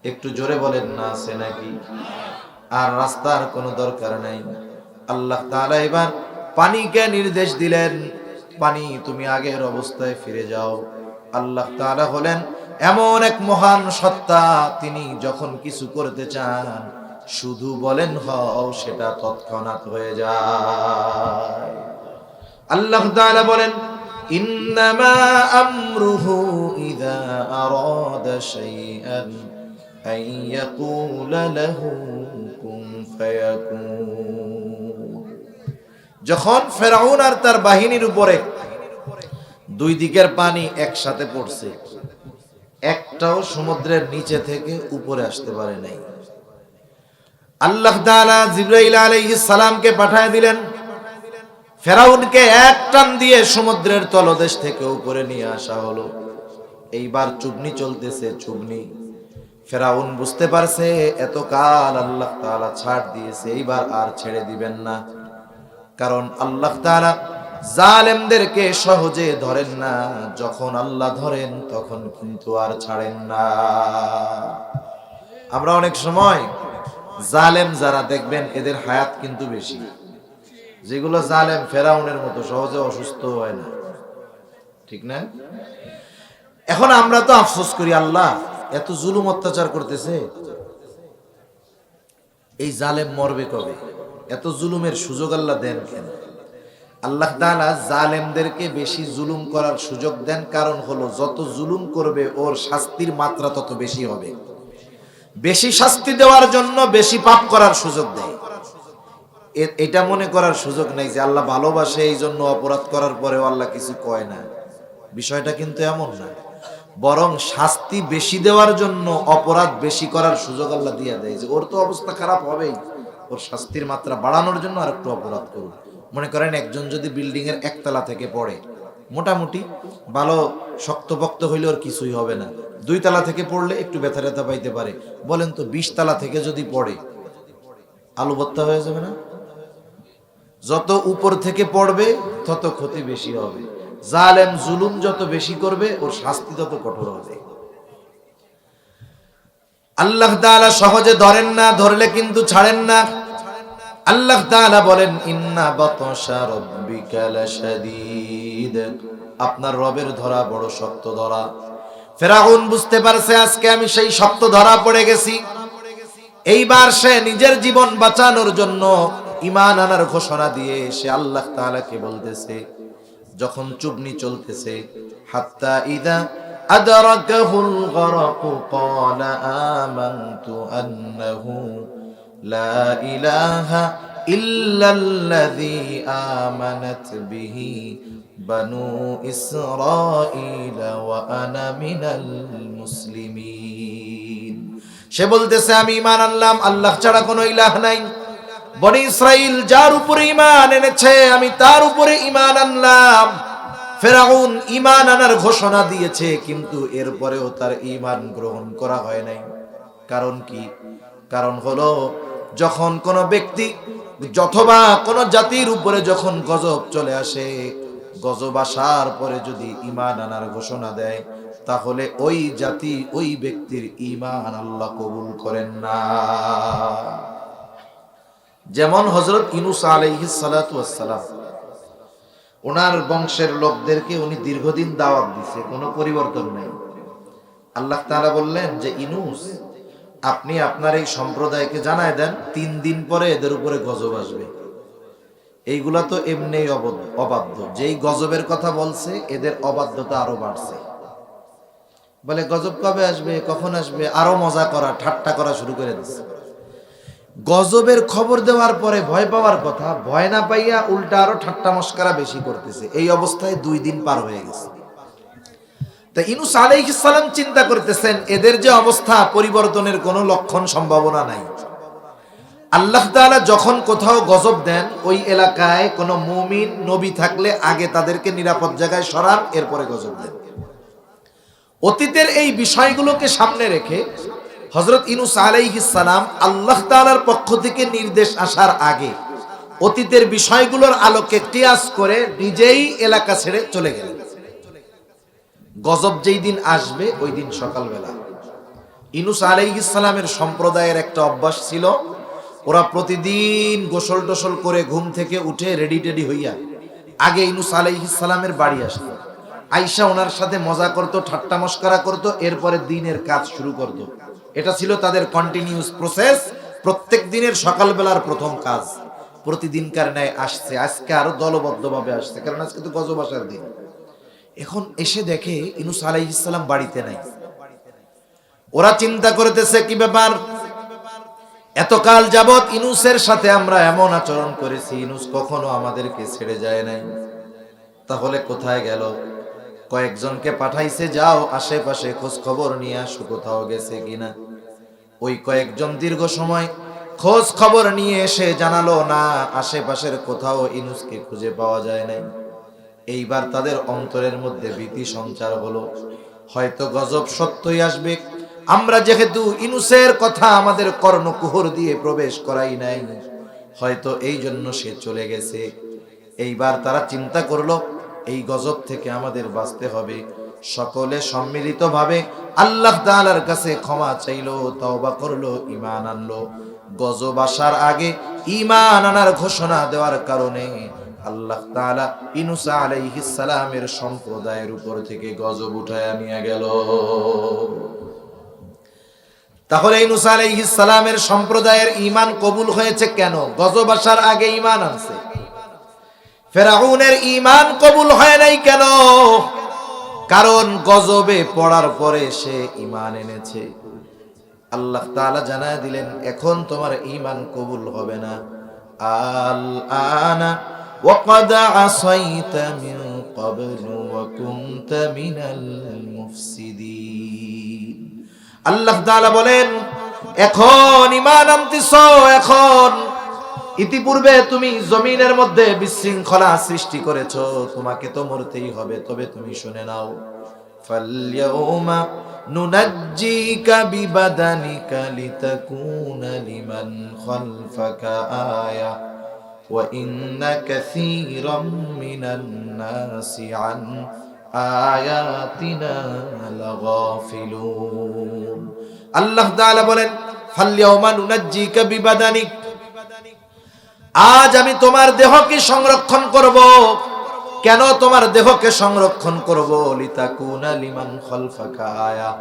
একটু জোরে বলেন না, আছে নাকি? আর রাস্তার কোনো দরকার নাই। আল্লাহ তাআলা এবার পানিকে নির্দেশ দিলেন, পানি তুমি আগের অবস্থায় ফিরে যাও। আল্লাহ তাআলা হলেন এমন এক মহান সত্তা, তিনি যখন কিছু করতে চান শুধু বলেন হও, সেটা তৎক্ষণাৎ হয়ে যায়। আল্লাহ তাআলা বলেন, ইন্নামা আমরুহু ইযা আরাদা শাইআন আন ইয়াকুলা লাহু কুন ফায়াকুন। যখন ফেরাউন আর তার বাহিনীর উপরে দুই দিকের পানি একসাথে পড়ছে, একটাও সমুদ্রের নিচে থেকে উপরে আসতে পারে নাই, আল্লাহ তাআলা জিবরাইল আলাইহিস সালামকে পাঠিয়ে দিলেন। ফেরাউনকে এক টান দিয়ে সমুদ্রের তলদেশ থেকে উপরে নিয়ে আসা হলো। এইবার চুবনি চলতেছে, চুবনি। ফেরাউন বুঝতে পারছে এতকাল আল্লাহ তাআলা ছাড় দিয়েছে, এইবার আর ছেড়ে দিবেন না। কারণ আল্লাহ তাআলা জালেমদেরকে সহজে ধরেন না, যখন আল্লাহ ধরেন তখন কিন্তু আর ছাড়েন না। আমরা অনেক সময় জালেম যারা দেখবেন এদের হায়াত কিন্তু বেশি। যেগুলো জালেম ফেরাউনের মতো সহজে অসুস্থ হয় না, ঠিক না? এখন আমরা তো আফসোস করি, আল্লাহ এত জুলুম অত্যাচার করতেছে, এই জালেম মরবে কবে? এত জুলুমের সুযোগ আল্লাহ দেন কেন? আল্লাহ তাআলা জালেমদেরকে বেশি জুলুম করার সুযোগ দেন, কারণ হলো যত জুলুম করবে ওর শাস্তির মাত্রা তত বেশি হবে। বেশি শাস্তি দেওয়ার জন্য বেশি পাপ করার সুযোগ দেয়। এটা মনে করার সুযোগ নেই যে আল্লাহ ভালোবাসে এই জন্য অপরাধ করার পরেও আল্লাহ কিছু কয় না। বিষয়টা কিন্তু এমন না, বরং শাস্তি বেশি দেওয়ার জন্য অপরাধ বেশি করার সুযোগ আল্লাহ দিয়ে দেয়, যে ওর তো অবস্থা খারাপ হবেই, ওর শাস্তির মাত্রা বাড়ানোর জন্য আর একটু অপরাধ করুন। মনে করেন একজন যদি বিল্ডিং এর একতলা থেকে পড়ে, মোটামুটি ভালো শক্তপোক্ত হইলে ওর কিছুই হবে না, 2 তলা থেকে পড়লে একটু ব্যথা ট্যাথা পাইতে পারে। বলেন তো 20 তলা থেকে যদি পড়ে, আলু ভর্তা হয়ে যাবে না? যত উপর থেকে পড়বে তত ক্ষতি বেশি হবে। জালেম জুলুম যত বেশি করবে ওর শাস্তি তত কঠোর হবে। আল্লাহ তাআলা সহজে ধরেন না, ধরলে কিন্তু ছাড়েন না। আল্লাহ তাআলা বলেন, ইন্না বাতশা রাব্বিকা লাশাদীদ, আপনার রবের ধরা বড় শক্ত ধরা। ফেরাউন বুঝতে পারছে আজকে আমি সেই শক্ত ধরা পড়ে গেছি। এইবার সে নিজের জীবন বাঁচানোর জন্য ঈমান আনার ঘোষণা দিয়ে সে আল্লাহ তাআলাকে বলতেছে, যখন চুবনি চলতেছে, হাত্তা ইদা আদরাকাহুল গরক ক্বালা আমানতু আন্নাহু লা ইলাহা ইল্লাল্লাযী আমানাত বিহি বানু ইসরাঈল ওয়া আনা মিনাল মুসলিমিন। সে বলতেছে আমি ঈমান আনলাম, আল্লাহ ছাড়া কোনো ইলাহ নাই। বনি ইসরাইল যার উপরে ঈমান এনেছে আমি তার উপরে ঈমান আনলাম। ফেরাউন ঈমান আনার ঘোষণা দিয়েছে, কিন্তু এরপরেও তার ঈমান গ্রহণ করা হয় নাই। কারণ কি? কারণ হলো যখন কোনো ব্যক্তি অথবা কোনো জাতির উপরে যখন গজব চলে আসে, গজব আসার পরে যদি ঈমান আনার ঘোষণা দেয়, তাহলে ওই জাতি ওই ব্যক্তির ঈমান আল্লাহ কবুল করেন না। যেমন হযরত ইউনূস আলাইহিস সালাতু ওয়াস সালাম, ওনার বংশের লোকদেরকে উনি দীর্ঘদিন দাওয়াত দিয়েছে, কোনো পরিবর্তন নাই। আল্লাহ তাআলা বললেন যে ইউনূস, আপনি আপনার এই সম্প্রদায়কে জানায় দেন 3 দিন পরে এদের উপরে গজব আসবে। এইগুলা তো এমনিই অবাধ্য, যেই গজবের কথা বলছে এদের অবাধ্যতা আরো বাড়ছে। বলে গজব কবে আসবে, কখন আসবে, আরো মজা করা, ঠাট্টা করা শুরু করে দিচ্ছে। গজবের খবর দেওয়ার পরে ভয় পাওয়ার কথা, ভয় না পাইয়া উল্টা আরো ঠাট্টা মস্করা বেশি করতেছে। এই অবস্থায় 2 দিন পার হয়ে গেছে। তা ইউনূস আলাইহিস সালাম চিন্তা করতেছেন এদের যে অবস্থা, পরিবর্তনের কোনো লক্ষণ সম্ভাবনা নাই। আল্লাহ তাআলা যখন কোথাও গজব দেন, ওই এলাকায় কোনো মুমিন নবী থাকলে আগে তাদেরকে নিরাপদ জায়গায় সরান, এরপরে গজব দেন। অতীতের এই বিষয়গুলোকে সামনে রেখে হযরত ইউনূস আলাইহিস সালাম আল্লাহ তাআলার পক্ষ থেকে নির্দেশ আসার আগে অতীতের বিষয়গুলোর আলোকে কিয়াস করে নিজেই এলাকা ছেড়ে চলে গেলেন। গজব যেই দিন আসবে ওই দিন সকালবেলা ইউনূস আলাইহিস সালামের সম্প্রদায়ের একটা অভ্যাস ছিল, ওরা প্রতিদিন গোসল টোসল করে ঘুম থেকে উঠে রেডি টেডি হইয়া আগে ইউনূস আলাইহিস সালামের বাড়ি আসতো। আয়েশা ওনার সাথে মজা করত, ঠাট্টা মশকরা করত, এরপরে দিনের কাজ শুরু করত। এটা ছিল তাদের কন্টিনিউয়াস প্রসেস, প্রত্যেক দিনের সকালবেলার প্রথম কাজ। প্রতিদিনকার ন্যায় আসছে, আজকে আরো দলবদ্ধভাবে আসছে, কারণ আজকে তো গজব আসার দিন। এখন এসে দেখে ইউনূস আলাইহিস সালাম বাড়িতে নাই। ওরা চিন্তা করতেছে কি ব্যাপার, এতকাল যাবত ইউনূসের সাথে আমরা এমন আচরণ করেছি, ইউনূস কখনো আমাদেরকে ছেড়ে যায় নাই, তাহলে কোথায় গেল? কয়েকজনকে পাঠাইছে, যাও আশেপাশে খোঁজ খবর নিয়ে আসো কোথাও গেছে কিনা। ওই কয়েকজন দীর্ঘ সময় খোঁজ খবর নিয়ে এসে জানালো না, আশেপাশের কোথাও ইউনূসকে খুঁজে পাওয়া যায় নাই। এইবার তাদের অন্তরের মধ্যে ভীতি সঞ্চার হলো, হয়তো গজব সত্যই আসবে। আমরা যেহেতু ইউনূসের কথা আমাদের কর্ণকুহর দিয়ে প্রবেশ করাই নাই, হয়তো এই জন্য সে চলে গেছে। এইবার তারা চিন্তা করলো এই গজব থেকে আমাদের বাঁচতে হবে। সকলে সম্মিলিতভাবে আল্লাহ তাআলার কাছে ক্ষমা চাইলো, তওবা করলো, ঈমান আনলো। গজব আসার আগে ঈমান আনার ঘোষণা দেওয়ার কারণে আল্লাহ তাআলা ইউনূস আলাইহিস সালামের সম্প্রদায়ের উপর থেকে গজব উঠায়া নিয়ে গেল। তাহলে ইউনূস আলাইহিস সালামের সম্প্রদায়ের ঈমান কবুল হয়েছে কেন? গজব আসার আগে ঈমান আনছে। ফেরাউনের ঈমান কবুল হয় নাই কেন? কারণ গজবে পড়ার পরে সে ঈমান এনেছে। আল্লাহ তাআলা জানায় দিলেন, এখন তোমার ঈমান কবুল হবে না। আল আনা ওয়াকাদ আসাইতা মিন ক্বাবলু ওয়া কুনতা মিনাল মুফসিদিন। আল্লাহ তাআলা বলেন, এখন ঈমান আনতেছো, এখন ইতিপূর্বে তুমি জমিনের মধ্যে বিশৃঙ্খলা সৃষ্টি করেছো, তোমাকে তো মরতেই হবে। তবে তুমি শুনে নাও, ফালইয়াউমা নুনাজ্জিকা বিবাদানিকা লিতাকুনা লিমান খালফাকা আয়া ওয়া ইন্না কাসীরাম মিনান নাসি আন আয়াতিনা লাগাফিলুন। আল্লাহ তাআলা বলেন, ফালইয়াউমা নুনাজ্জিকা বিবাদানিক, আজ আমি তোমার দেহকে সংরক্ষণ করব। কেন তোমার দেহকে সংরক্ষণ করব? লিতাকুনা লিমান খালফাকা আয়া,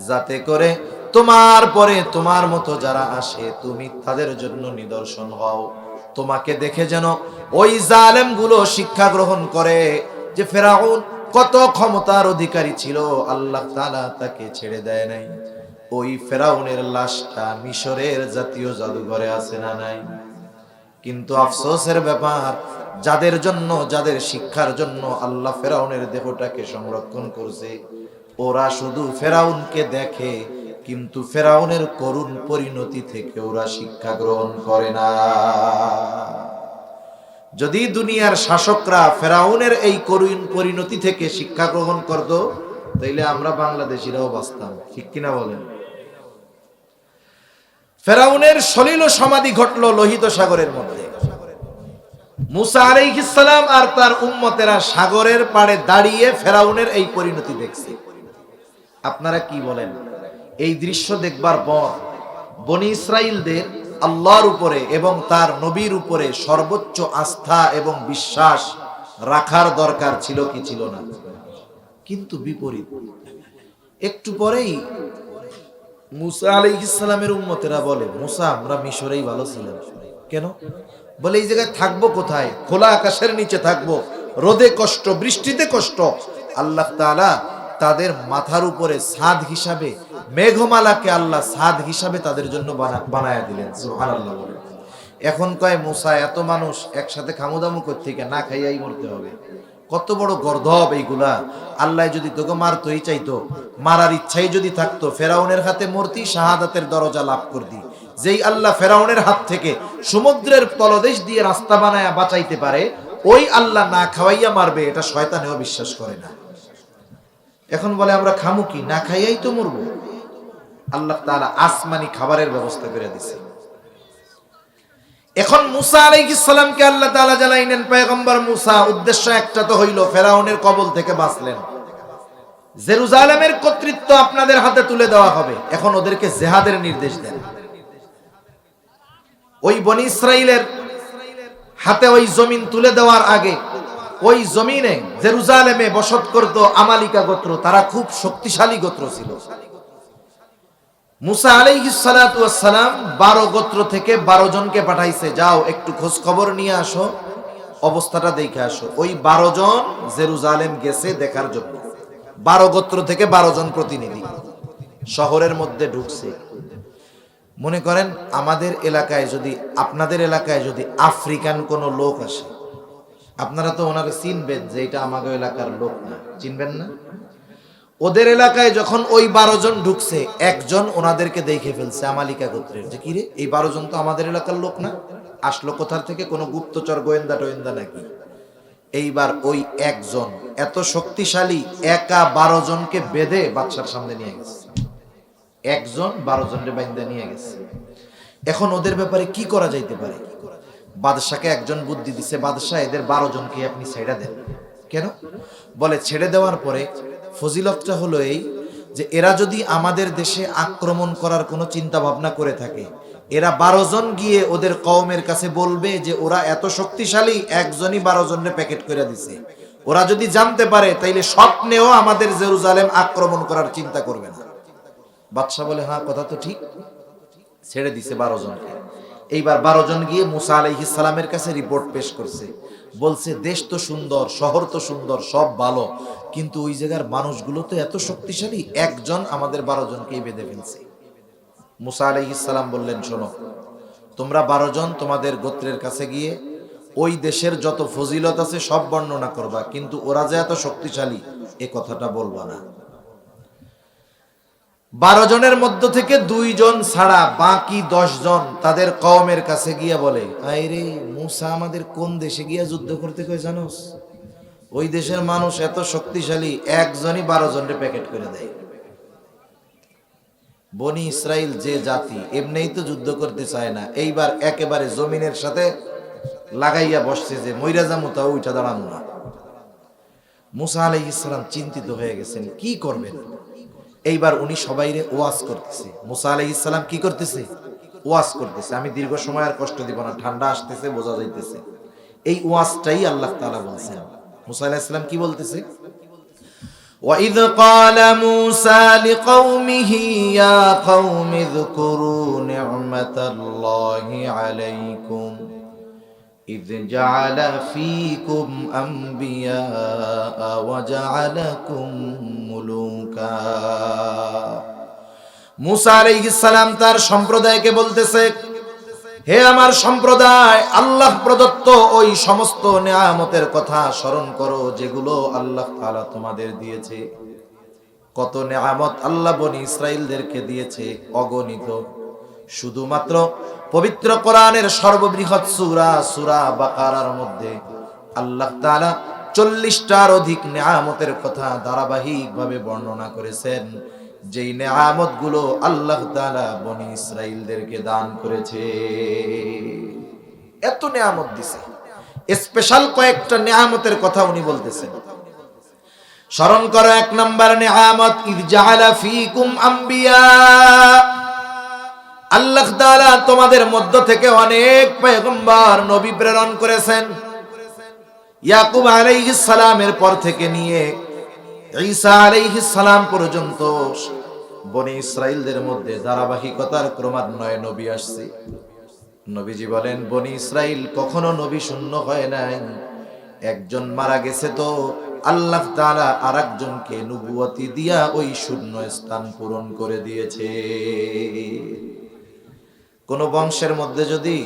যাতে করে তোমার পরে তোমার মতো যারা আসে তুমি তাদের জন্য নিদর্শন হও। তোমাকে দেখে যেন ওই জালেমগুলো শিক্ষা গ্রহণ করে যে ফেরাউন কত ক্ষমতার অধিকারী ছিল, আল্লাহ তাআলা তাকে ছেড়ে দেয় নাই। ওই ফেরাউনের লাশটা মিশরের জাতীয় জাদুঘরে আছে না নাই? কিন্তু আফসোসের ব্যাপার, যাদের জন্য, যাদের শিক্ষার জন্য আল্লাহ ফেরাউনের দেহটাকে সংরক্ষণ করছে, ওরা শুধু ফেরাউনকে দেখে, কিন্তু ফেরাউনের করুণ পরিণতি থেকে ওরা শিক্ষা গ্রহণ করে না। যদি দুনিয়ার শাসকরা ফেরাউনের এই করুণ পরিণতি থেকে শিক্ষা গ্রহণ করত, তাইলে আমরা বাংলাদেশিরাও বাঁচতাম। ঠিক কিনা বলেন? ফেরাউনের সলিল সমাধি ঘটলো লোহিত সাগরের মধ্যে। মুসা আলাইহিস সালাম আর তার উম্মতেরা সাগরের পাড়ে দাঁড়িয়ে ফেরাউনের এই পরিণতি দেখছে। আপনারা কি বলেন? এই দৃশ্য দেখবার পর বনি ইসরাইলদের আল্লাহর উপরে এবং তার নবীর উপরে সর্বোচ্চ আস্থা এবং বিশ্বাস রাখার দরকার ছিল কি ছিল না? কিন্তু বিপরীত। একটু পরেই মুসা আলাইহিস সালামের উম্মতেরা বলে, মুসা আমরা মিশরেই ভালো ছিলাম। কেন? বলে এই জায়গায় থাকবো কোথায়? খোলা আকাশের নিচে থাকবো, রোদে কষ্ট, বৃষ্টিতে কষ্ট। আল্লাহ তাআলা তাদের মাথার উপরে ছাদ হিসাবে মেঘমালাকে আল্লাহ ছাদ হিসাবে তাদের জন্য বানায়া দিলেন। সুবহানাল্লাহ। এখন কয় মুসা এত মানুষ একসাথে খামুদামু করতে গিয়ে না খাইয়াই মরতে হবে। কত বড় গর্ধব এইগুলা! আল্লাহ যদি তোকে মারতেই চাইতো, মারার ইচ্ছাই যদি থাকতো, ফেরাউনের হাতে মরতি, শাহাদাতের দরজা লাভ করতি। যেই আল্লাহ ফেরাউনের হাত থেকে সমুদ্রের তলদেশ দিয়ে রাস্তা বানায়া বাঁচাইতে পারে, ওই আল্লাহ না খাওয়াইয়া মারবে, এটা শয়তানেও বিশ্বাস করে না। এখন বলে আমরা খামু কি, না খাইয়াই তো মরবো। আল্লাহ তাআলা আসমানি খাবারের ব্যবস্থা করে দিছে। এখন মুসা আলাইহিস সালামকে আল্লাহ তাআলা জানাইলেন, পয়গম্বর মুসা, উদ্দেশ্য একটা তো হইল ফেরাউনের কবল থেকে বাঁচলেন, জেরুজালেমের কর্তৃত্ব আপনাদের হাতে তুলে দেওয়া হবে, এখন ওদেরকে জিহাদের নির্দেশ দেন। ওই বনি ইসরাইলের হাতে ওই জমিন তুলে দেওয়ার আগে ওই জমিনে জেরুজালেমে বসত করত আমালিকা গোত্র, তারা খুব শক্তিশালী গোত্র ছিল। মুসা আলাইহিস সালাতু ওয়াস সালাম 12 গোত্র থেকে 12 জনকে পাঠাইছে, যাও একটু খোঁজ খবর নিয়ে আসো, অবস্থাটা দেখে আসো। ওই 12 জন জেরুজালেম গেছে দেখার জন্য। 12 গোত্র থেকে 12 জন প্রতিনিধি শহরের মধ্যে ঢুকছে। মনে করেন আমাদের এলাকায় যদি, আপনাদের এলাকায় যদি আফ্রিকান কোনো লোক আসে, আপনারা তো ওনারা চিনবেন যে এটা আমাদের এলাকার লোক না, চিনবেন না? ওদের এলাকায় যখন ওই 12 জন ঢুকছে, একজন ওনাদেরকে দেখে ফেলছে আমালিকা গোত্রের, যে কিরে এই 12 জন তো আমাদের এলাকার লোক না, আসলো কোথার থেকে, কোনো গুপ্তচর গোয়েন্দা টোয়েন্দা নাকি? এইবার ওই একজন এত শক্তিশালী, একা 12 জনকে বেঁধে বাদশার সামনে নিয়ে গেছে। একজন 12 জনকে বাইন্দা নিয়ে গেছে। এখন ওদের ব্যাপারে কি করা যাইতে পারে? বাদশাকে একজন বুদ্ধি দিছে, বাদশা এদের 12 জনকে আপনি ছেড়ে দেন। কেন? বলে ছেড়ে দেওয়ার পরে ফজিলতটা হলো এই যে এরা যদি আমাদের দেশে আক্রমণ করার কোনো চিন্তা ভাবনা করে থাকে, এরা 12 জন গিয়ে ওদের কওমের কাছে বলবে যে ওরা এত শক্তিশালী, একজনই 12 জনকে প্যাকেট করে দিছে। ওরা যদি জানতে পারে তাইলে স্বপ্নেও আমাদের জেরুজালেম আক্রমণ করার চিন্তা করবে না। বাদশা বলে হ্যাঁ, কথা তো ঠিক। ছেড়ে দিছে 12 জনকে। এইবার 12 জন গিয়ে মুসা আলাইহিস সালামের কাছে রিপোর্ট পেশ করছে, বলছে দেশ তো সুন্দর, শহর তো সুন্দর, সব ভালো, কিন্তু ওই জায়গার মানুষগুলো তো এত শক্তিশালী, একজন আমাদের 12 জনকেই বেঁধে ফেলছে। মুসা আলাইহিস সালাম বললেন, শোনো, তোমরা 12 জন তোমাদের গোত্রের কাছে গিয়ে ওই দেশের যত ফজিলত আছে সব বর্ণনা করবা, কিন্তু ওরা যে এত শক্তিশালী এ কথাটা বলবা না। 12 জনের মধ্য থেকে 2 জন ছাড়া বাকি 10 জন তাদের কওমের কাছে গিয়ে বলে, আইরে মুসা আমাদের কোন দেশে গিয়া যুদ্ধ করতে কই জানোস? ওই দেশের মানুষ এত শক্তিশালী, একজনই 12 জনকে প্যাকেট করে দেয়। বনি ইসরাইল যে জাতি, এমনিই তো যুদ্ধ করতে চায় না, এইবার একেবারে জমিনের সাথে লাগাইয়া বসছে যে মইরা যামু তা উঠা দাঁড়ানো না। মুসা আলাইহিস সালাম চিন্তিত হয়ে গেছেন, কি করবেন? এইবার উনি সবাইরে ওয়াজ করতেছে। মুসা আলাইহিস সালাম কি করতেছে? ওয়াজ করতেছে। আমি দীর্ঘ সময় আর কষ্ট দিব না, ঠান্ডা আসতেছে, বোঝা যাইতেছে। এই ওয়াজটাই আল্লাহ তাআলা বলছেন। মুসা আলাইহিস সালাম কি বলতেছে? وَإِذْ قَالَ مُوسَى لِقَوْمِهِ يَا قَوْمِ اذْكُرُوا نِعْمَةَ اللَّهِ عَلَيْكُمْ إِذْ جَعَلَ فِيكُمْ أَنْبِيَاءَ وَجَعَلَكُمْ مُلُوكًا। মুসা আলাইহিস সালাম তার সম্প্রদায়কে বলতেছে, হে আমার সম্প্রদায়, আল্লাহ প্রদত্ত ওই সমস্ত নেয়ামতের কথা স্মরণ করো যেগুলো আল্লাহ তাআলা তোমাদের দিয়েছে। কত নেয়ামত আল্লাহ বনি ইসরাইলদেরকে দিয়েছে, অগণিত। শুধুমাত্র পবিত্র কোরআনের সর্ববৃহৎ সূরা সূরা বাকারার মধ্যে আল্লাহ তাআলা 40টার অধিক নেয়ামতের কথা ধারাবাহিকভাবে বর্ণনা করেছেন, যেই নেয়ামত গুলো আল্লাহ তাআলা বনি ইসরাইলদেরকে দান করেছে। এত নেয়ামত দিছে, স্পেশাল কয়েকটা নেয়ামতের কথা উনি বলতেছেন। স্মরণ করো, 1 নাম্বার নেয়ামত, ইয জাআলা ফীকুম আম্বিয়া। আল্লাহ তাআলা তোমাদের মধ্য থেকে অনেক পয়গম্বর নবী প্রেরণ করেছেন। ইয়াকুব আলাইহিস সালামের পর থেকে নিয়ে ঈসা আলাইহিস সালাম পর্যন্ত বনি ইসরাইলদের মধ্যে ধারাবাহিকতার ক্রমান্বয়ে নবী আসছে। নবীজি বলেন, বনি ইসরাইল কখনো নবী শূন্য হয় নাই। একজন মারা গেছে তো আল্লাহ তাআলা আরেকজনকে নবুয়তি দিয়া ওই শূন্য স্থান পূরণ করে দিয়েছে। কোন বংশের মধ্যে যদি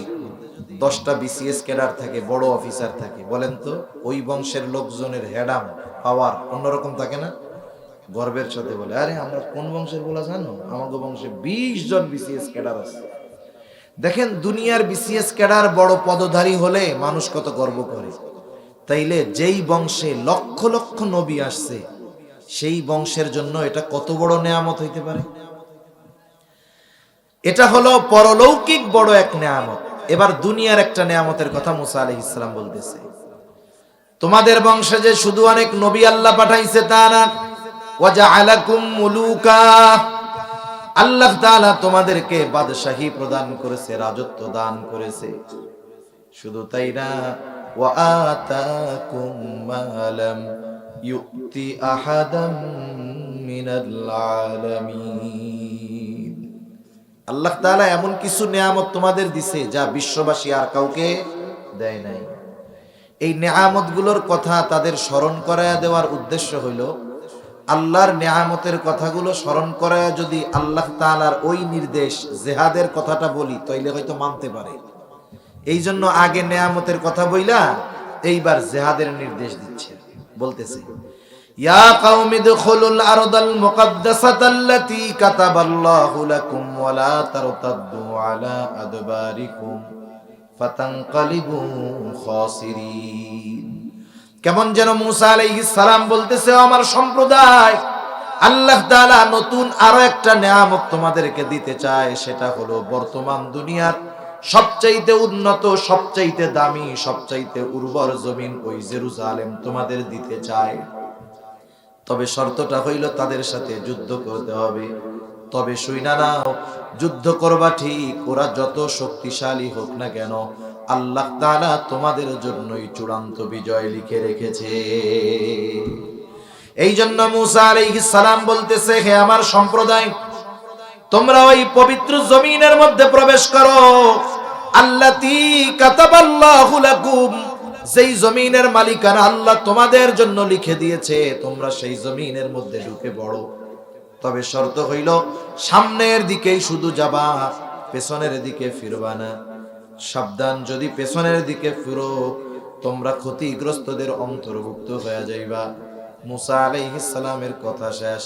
10টা বিসিএস ক্যাডার থাকে, বড় অফিসার থাকে, বলেন তো ওই বংশের লোকজনের হেডাম পাওয়ার অন্যরকম থাকে না? গর্বের সাথে বলে, আরে আমরা কোন বংশের বলা জানো? আমাদের বংশে 20 জন বিসিএস ক্যাডার আছে। দেখেন দুনিয়ার বিসিএস ক্যাডার বড় পদধারী হলে মানুষ কত গর্ব করে, তাইলে যেই বংশে লক্ষ লক্ষ নবী আসছে সেই বংশের জন্য এটা কত বড় নেয়ামত হইতে পারে। এটা হলো পরলৌকিক বড় এক নেয়ামত। এবার দুনিয়ার একটা নেয়ামতের কথা মুসা আলাইহিস সালাম বলতেছে, তোমাদের বংশে যে শুধু অনেক নবী আল্লাহ পাঠাইছে তা না, ওয়াজআলাকুম মুলুকা, আল্লাহ তাআলা তোমাদেরকে বাদশাহী প্রদান করেছে, রাজত্ব দান করেছে। শুধু তাই না, ওয়া আতাকুম মা লাম ইউতি আহাদাম মিনাল আলামিন, আল্লাহ তাআলা এমন কিছু নেয়ামত তোমাদের দিছে যা বিশ্ববাসী আর কাউকে দেয় নাই। এই নেয়ামতগুলোর কথা তাদের স্মরণ করায়া দেওয়ার উদ্দেশ্য হইল, আল্লাহর নেয়ামতের কথাগুলো স্মরণ করায়া যদি আল্লাহ তাআলার ওই নির্দেশ জিহাদের কথাটা বলি তাইলে হয়তো মানতে পারে। এই জন্য আগে নেয়ামতের কথা বইলা এইবার জিহাদের নির্দেশ দিচ্ছে, বলতেছে ইয়া কাওমি দুখুলুল আরদাল মুকাদ্দাসাতাল্লাতী কাতাবাল্লাহু লাকুম ওয়া লা তারতাদ্দু আলা আদবারিকুম ফাতানকালিবু খাসিরিন। কেমন যেন মুসা আলাইহিস সালাম বলতেছে, আমার সম্প্রদায়, আল্লাহ তাআলা নতুন আরো একটা নেয়ামত তোমাদেরকে দিতে চায়, সেটা হলো বর্তমান দুনিয়ার সবচাইতে উন্নত, সবচাইতে দামি, সবচাইতে উর্বর জমিন ওই জেরুজালেম তোমাদের দিতে চায়। তবে শর্তটা হইল তাদের সাথে যুদ্ধ করতে হবে। তবে শুইনা নাও, যুদ্ধ করবা ঠিক, ওরা যত শক্তিশালী হোক না কেন আল্লাহ তাআলা তোমাদের জন্যই চূড়ান্ত বিজয় লিখে রেখেছে। এই জন্য মুসা আলাইহিস সালাম বলতেছে, হে আমার সম্প্রদায়, তোমরা ওই পবিত্র জমিনের মধ্যে প্রবেশ করো, আল্লাতী কাতাবাল্লাহু লাকুম, যেই জমিনের মালিকানা আল্লাহ তোমাদের জন্য লিখে দিয়েছে, তোমরা সেই জমিনের মধ্যে ঢুকে পড়ো। তবে শর্ত হইল সামনের দিকেই শুধু যাবা, পেছনের দিকে ফিরবা না। সাবধান, যদি পেছনের দিকে ফিরো তোমরা ক্ষতিগ্রস্তদের অন্তর্ভুক্ত হয়ে যাইবা। মুসা আলাইহিস সালামের কথা শেষ।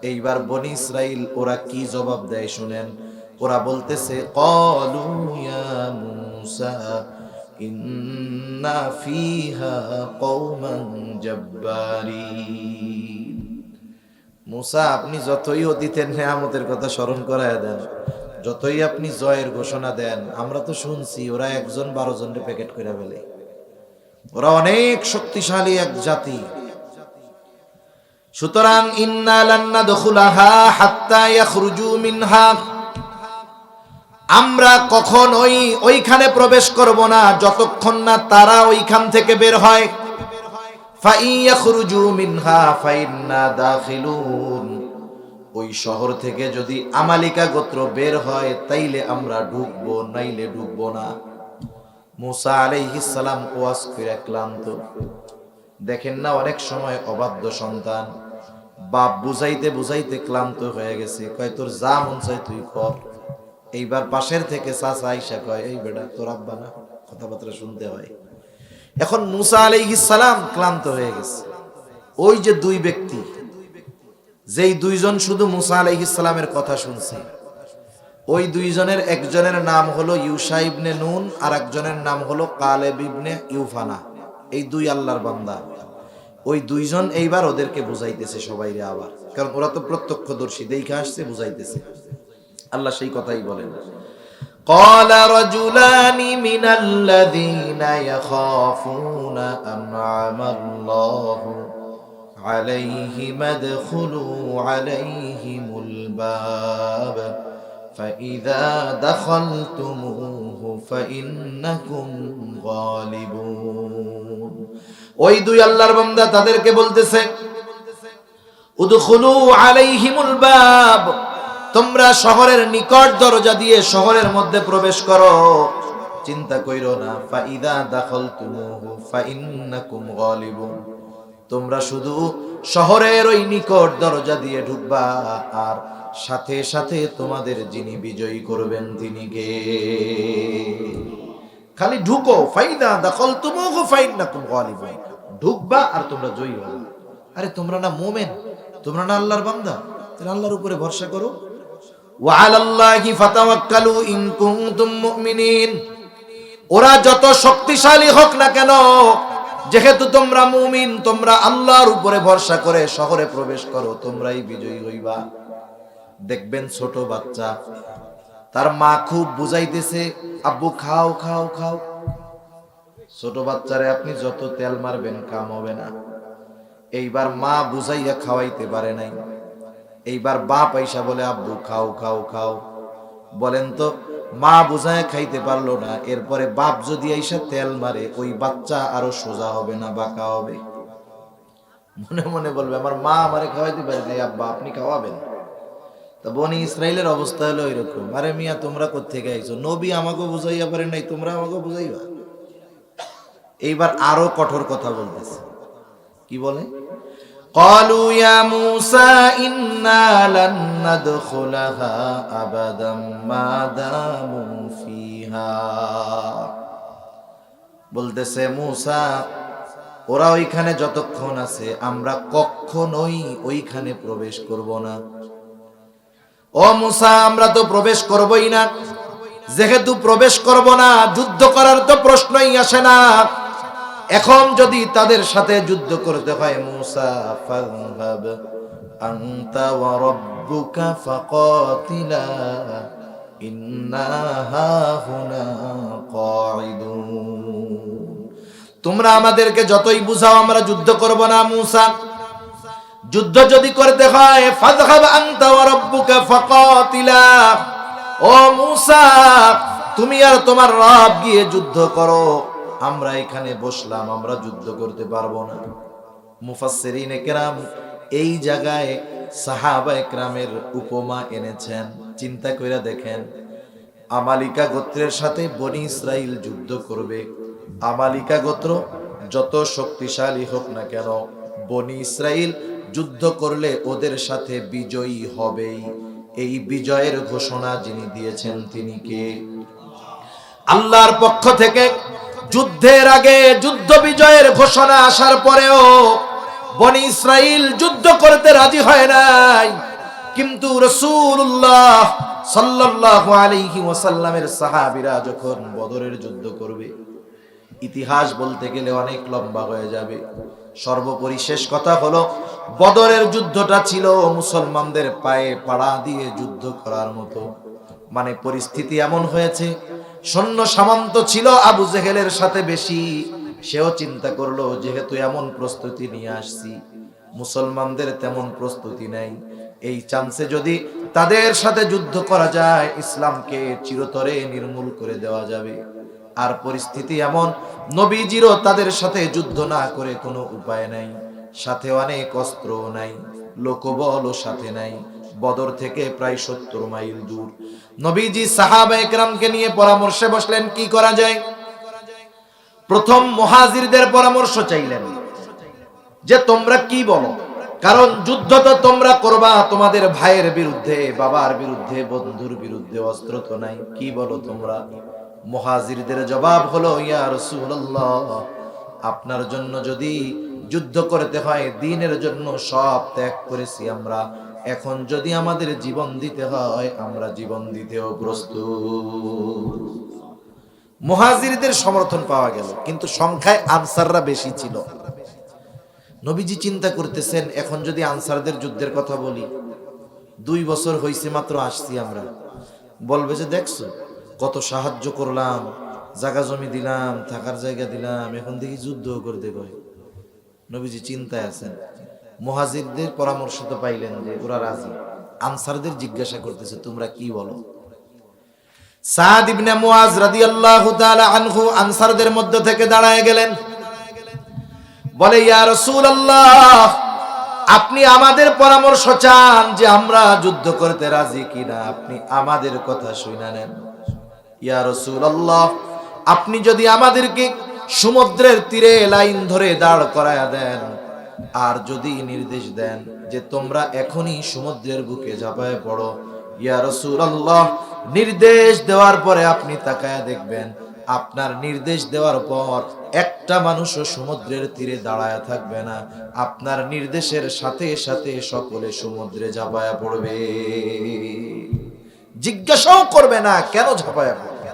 এইবার বনি ইসরাইল ওরা কি জবাব দেয় শুনেন। ওরা বলতেছে, ক্বালু ইয়া মুসা ইন্না ফিহা কওমান জাব্বারিন। মুসা, আপনি যতই অতীতের নেয়ামতের কথা স্মরণ করায় দেন, যতই আপনি জয়ের ঘোষণা দেন, আমরা তো শুনছি ওরা 1-12 জনকে প্যাকেট করে ফেলে, ওরা অনেক শক্তিশালী এক জাতি। সুতরাং ইন্না লান নাদখুলাহা হাত্তা ইয়াখরুজু মিনহা, আমরা কখনোই ওইখানে প্রবেশ করব না যতক্ষণ না তারা ওইখান থেকে বের হয়। ফাইয়াখরুজু মিনহা ফাইন্না দাখিলুন, ওই শহর থেকে যদি আমালিকা গোত্র বের হয় তাইলে আমরা ঢুকবো, নাইলে ঢুকবো না। মুসা আলাইহিস সালাম ওয়াজ করে ক্লান্ত। দেখেন না, অনেক সময় অবাধ্য সন্তান বাপ বুঝাইতে বুঝাইতে ক্লান্ত হয়ে গেছে, কয় তোর যা মন চাই তুই কর। এইবার পাশের থেকে চাচা আইসা কয়, এই বেটা তোর আব্বা না, কথাবার্তা শুনতে হয়। এখন মুসা আলাইহিস সালাম ক্লান্ত হয়ে গেছে। ওই যে দুই ব্যক্তি, যেই দুইজন শুধু মুসা আলাইহিস সালামের কথা শুনছে, ওই দুইজনের একজনের নাম হলো ইউশা ইবনে নুন, আর একজনের নাম হলো কালেব ইবনে ইউফানা। এই দুই আল্লাহর বান্দা, ওই দুইজন এইবার ওদেরকে বুঝাইতেছে সবাইরে আবার, কারণ ওরা তো প্রত্যক্ষদর্শী, দেখে আসছে, বুঝাইতেছে। আল্লাহ সেই কথাই বলেন, قال رجلان من الذين يخافون أنعم الله عليهم ادخلوا عليهم الباب فإذا دخلتموه فإنكم غالبون। ওই দুই আল্লাহর বান্দা তাদেরকে বলতেছে, উদখুলু আলাইহিমুল বাব, তোমরা শহরের নিকট দরজা দিয়ে শহরের মধ্যে প্রবেশ করো, চিন্তা কইরো না। ফাইদা দাখালতুমুহু ফাইন্নাকুম গালিবুন, তোমরা শুধু শহরের ওই নিকট দরজা দিয়ে ঢুকবা, আর সাথে সাথে তোমাদের যিনি বিজয়ী করবেন তিনি কে। খালি ঢুকো, ফাইদা দাখালতুমুহু ফাইন্নাকুম গালিবুন, ঢুকবা আর তোমরা জয়ী হবে। আরে তোমরা না মুমিন, তোমরা না আল্লাহর বান্দা, তাহলে আল্লাহর উপরে ভরসা করো। ওয়া আলাল্লাহি ফাতাওয়াক্কালু ইন কুনতুম মুমিনিন। ওরা যত শক্তিশালী হোক না কেন, যেহেতু তোমরা মুমিন, তোমরা আল্লাহর উপরে ভরসা করে শহরে প্রবেশ করো, তোমরাই বিজয়ী হইবা। দেখবেন ছোট বাচ্চা, তার মা খুব বুঝাইতেছে, আব্বু খাও খাও খাও। ছোট বাচ্চারে আপনি যত তেল মারবেন কাম হবে না। এইবার মা বুঝাইয়া খাওয়াইতে পারে নাই, এইবার বাপ আইসা বলে আব্বু খাও খাও খাও। বলেন তো, মা বুঝায় খাইতে পারলো না, এরপরে বাপ যদি আইসা তেল মারে, ওই বাচ্চা আরো সোজা হবে না বাঁকা হবে? মনে মনে বলবে আমার মা আমারে খাওয়াইতে পারে নাই, আব্বা আপনি খাওয়াবেন। তা বনি ইসরাইলের অবস্থা হলো এরকম। আরে মিয়া তোমরা কোত্থেকে আইছো? নবী আমাকে বুঝাইয়া পারেন নাই, তোমরা আমাকে বুঝাইবা? এইবার আরো কঠোর কথা বলতেছে। কি বলে? قالوا يا موسى إنا لن ندخلها أبدا ما داموا فيها। বলতেছে মুসা, ওরা ওইখানে যতক্ষণ আছে আমরা কখনোই ওইখানে প্রবেশ করব না। ও মুসা, আমরা তো প্রবেশ করবই না। যেহেতু প্রবেশ করব না, যুদ্ধ করার তো প্রশ্নই আসে না। এখন যদি তাদের সাথে যুদ্ধ করতে হয়, মুসা ফাযহাব আনতা ওয়া রাব্বুকা ফাকাতিলা ইন্না হাহুনা কাঈদুন। তোমরা আমাদেরকে যতই বুঝাও আমরা যুদ্ধ করব না। মুসা, যুদ্ধ যদি করতে হয়, ফাযহাব আনতা ওয়া রাব্বুকা ফাকাতিলা, ও মুসা তুমি আর তোমার রব গিয়ে যুদ্ধ করো, আমরা এখানে বসলাম, আমরা যুদ্ধ করতে পারবো না। মুফাসসিরিনে কেরাম এই জায়গায় সাহাবায়ে কেরামের উপমা এনেছেন। চিন্তা কইরা দেখেন, আমালিকা গোত্রের সাথে বনি ইসরাইল যুদ্ধ করবে। আমালিকা গোত্র যত শক্তিশালী হোক না কেন, বনি ইসরাইল যুদ্ধ করলে ওদের সাথে বিজয়ী হবেই। এই বিজয়ের ঘোষণা যিনি দিয়েছেন তিনি কে? আল্লাহর পক্ষ থেকে। যুদ্ধের আগে যুদ্ধ বিজয়ের ঘোষণা আসার পরেও বনি ইসরাইল যুদ্ধ করতে রাজি হয় নাই। কিন্তু রাসূলুল্লাহ সাল্লাল্লাহু আলাইহি ওয়াসাল্লামের সাহাবীরা যখন বদরের যুদ্ধ করবে, ইতিহাস বলতে গেলে অনেক লম্বা হয়ে যাবে। সর্বোপরি শেষ কথা হলো, বদরের যুদ্ধটা ছিল মুসলমানদের পায়ে পাড়া দিয়ে যুদ্ধ করার মতো। মানে পরিস্থিতি এমন হয়েছে, সৈন্য সামন্ত ছিল আবু জেহেলের সাথে বেশি। সেও চিন্তা করলো, যেহেতু এমন প্রস্তুতি নিয়ে আসছি, মুসলমানদের তেমন প্রস্তুতি নেই, এই চান্সে যদি তাদের সাথে যুদ্ধ করা যায়, ইসলামকে চিরতরে নির্মূল করে দেওয়া যাবে। আর পরিস্থিতি এমন, নবীজিরও তাদের সাথে যুদ্ধ না করে কোনো উপায় নাই, সাথে অনেক অস্ত্র নাই, লোকবলও সাথে নাই। বদর থেকে প্রায় 70 মাইল দূর। নবীজি সাহাবায়ে কেরামকে নিয়ে পরামর্শে বসলেন, কি করা যায়। প্রথম মুহাজিরদের পরামর্শ চাইলেন যে তোমরা কি বলো, কারণ যুদ্ধ তো তোমরা করবা তোমাদের ভাইয়ের বিরুদ্ধে, বাবার বিরুদ্ধে, বন্ধুর বিরুদ্ধে, অস্ত্র তো নাই, কি বলো তোমরা। মুহাজিরদের জবাব হলো, ইয়া রাসূলুল্লাহ, আপনার জন্য যদি যুদ্ধ করতে হয়, দ্বীনের জন্য সব ত্যাগ করেছি আমরা, এখন যদি আমাদের জীবন দিতে হয়, আমরা জীবন দিতেও প্রস্তুত। মুহাজিরদের সমর্থন পাওয়া গেল, কিন্তু সংখ্যায় আনসাররা বেশি ছিল। নবীজি চিন্তা করতেছেন, এখন যদি আনসারদের যুদ্ধের কথা বলি, 2 বছর হইছে মাত্র আসছি আমরা, বলবে যে দেখছো কত সাহায্য করলাম, জায়গা জমি দিলাম, থাকার জায়গা দিলাম, এখন দেখি যুদ্ধ করতে কয়। নবীজি চিন্তায় আছেন। মুহাজিরদের পরামর্শ তো পাইলেন যে ওরা রাজি, আনসারদের জিজ্ঞাসা করতেছে তোমরা কি বলো। সাদ ইবনে মুআজ রাদিয়াল্লাহু তাআলা আনহু আনসারদের মধ্য থেকে দাঁড়ায় গেলেন, বলে ইয়া রাসূলুল্লাহ, আপনি আমাদের পরামর্শ চান যে আমরা যুদ্ধ করতে রাজি কিনা, আপনি আমাদের কথা শুনে নেন। ইয়া রাসূলুল্লাহ, আপনি যদি আমাদেরকে সমুদ্রের তীরে লাইন ধরে দাঁড় করায়া দেন, আর যদি নির্দেশ দেন যে তোমরা এখনই সমুদ্রের বুকে ঝাঁপায় পড়ো, ইয়া রাসূলুল্লাহ, নির্দেশ দেওয়ার পরে আপনি তাকায়া দেখবেন, আপনার নির্দেশ দেওয়ার পর একটা মানুষও সমুদ্রের তীরে দাঁড়ায় থাকবে না, আপনার নির্দেশের সাথে সাথে সকলে সমুদ্রে ঝাঁপায়া পড়বে। জিজ্ঞাসাও করবে না কেন ঝাঁপায়া পড়বে।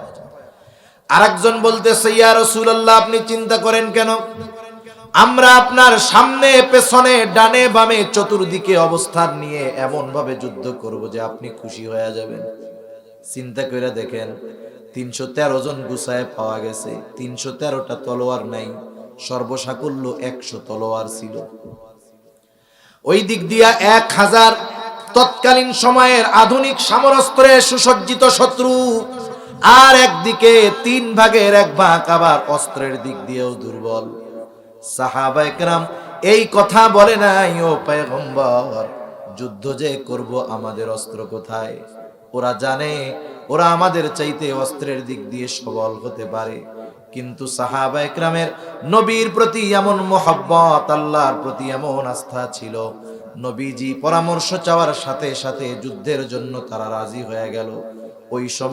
আরেকজন বলতেছে, ইয়া রাসূলুল্লাহ, আপনি চিন্তা করেন কেন? আমরা আপনার সামনে পেছনে ডানে বামে চতুর্দিকে অবস্থান নিয়ে এমন ভাবে যুদ্ধ করব যে আপনি খুশি হয়ে যাবেন। চিন্তা করে দেখেন, 313 জন গুছায় পাওয়া গেছে, 313টা তলোয়ার নাই, সর্বসাকুল্য 100 তলোয়ার ছিল। ওই দিক দিয়া 1000 তৎকালীন সময়ের আধুনিক সমরাস্ত্রে সুসজ্জিত শত্রু, আর একদিকে 3 ভাগের 1 ভাগ আবার অস্ত্রের দিক দিয়েও দুর্বল। সাহাবায়ে কেরাম এই কথা বলে নাই, ও পয়গম্বর যুদ্ধ যে করব আমাদের অস্ত্র কোথায়? ওরা জানে ওরা আমাদের চাইতে অস্ত্রের দিক দিয়ে সবল হতে পারে, কিন্তু সাহাবায়ে কেরামের নবীর প্রতি এমন মহব্বত, আল্লাহর প্রতি এমন আস্থা ছিল, নবীজি পরামর্শ চাওয়ার সাথে সাথে যুদ্ধের জন্য তারা রাজি হয়ে গেল। ওই সময়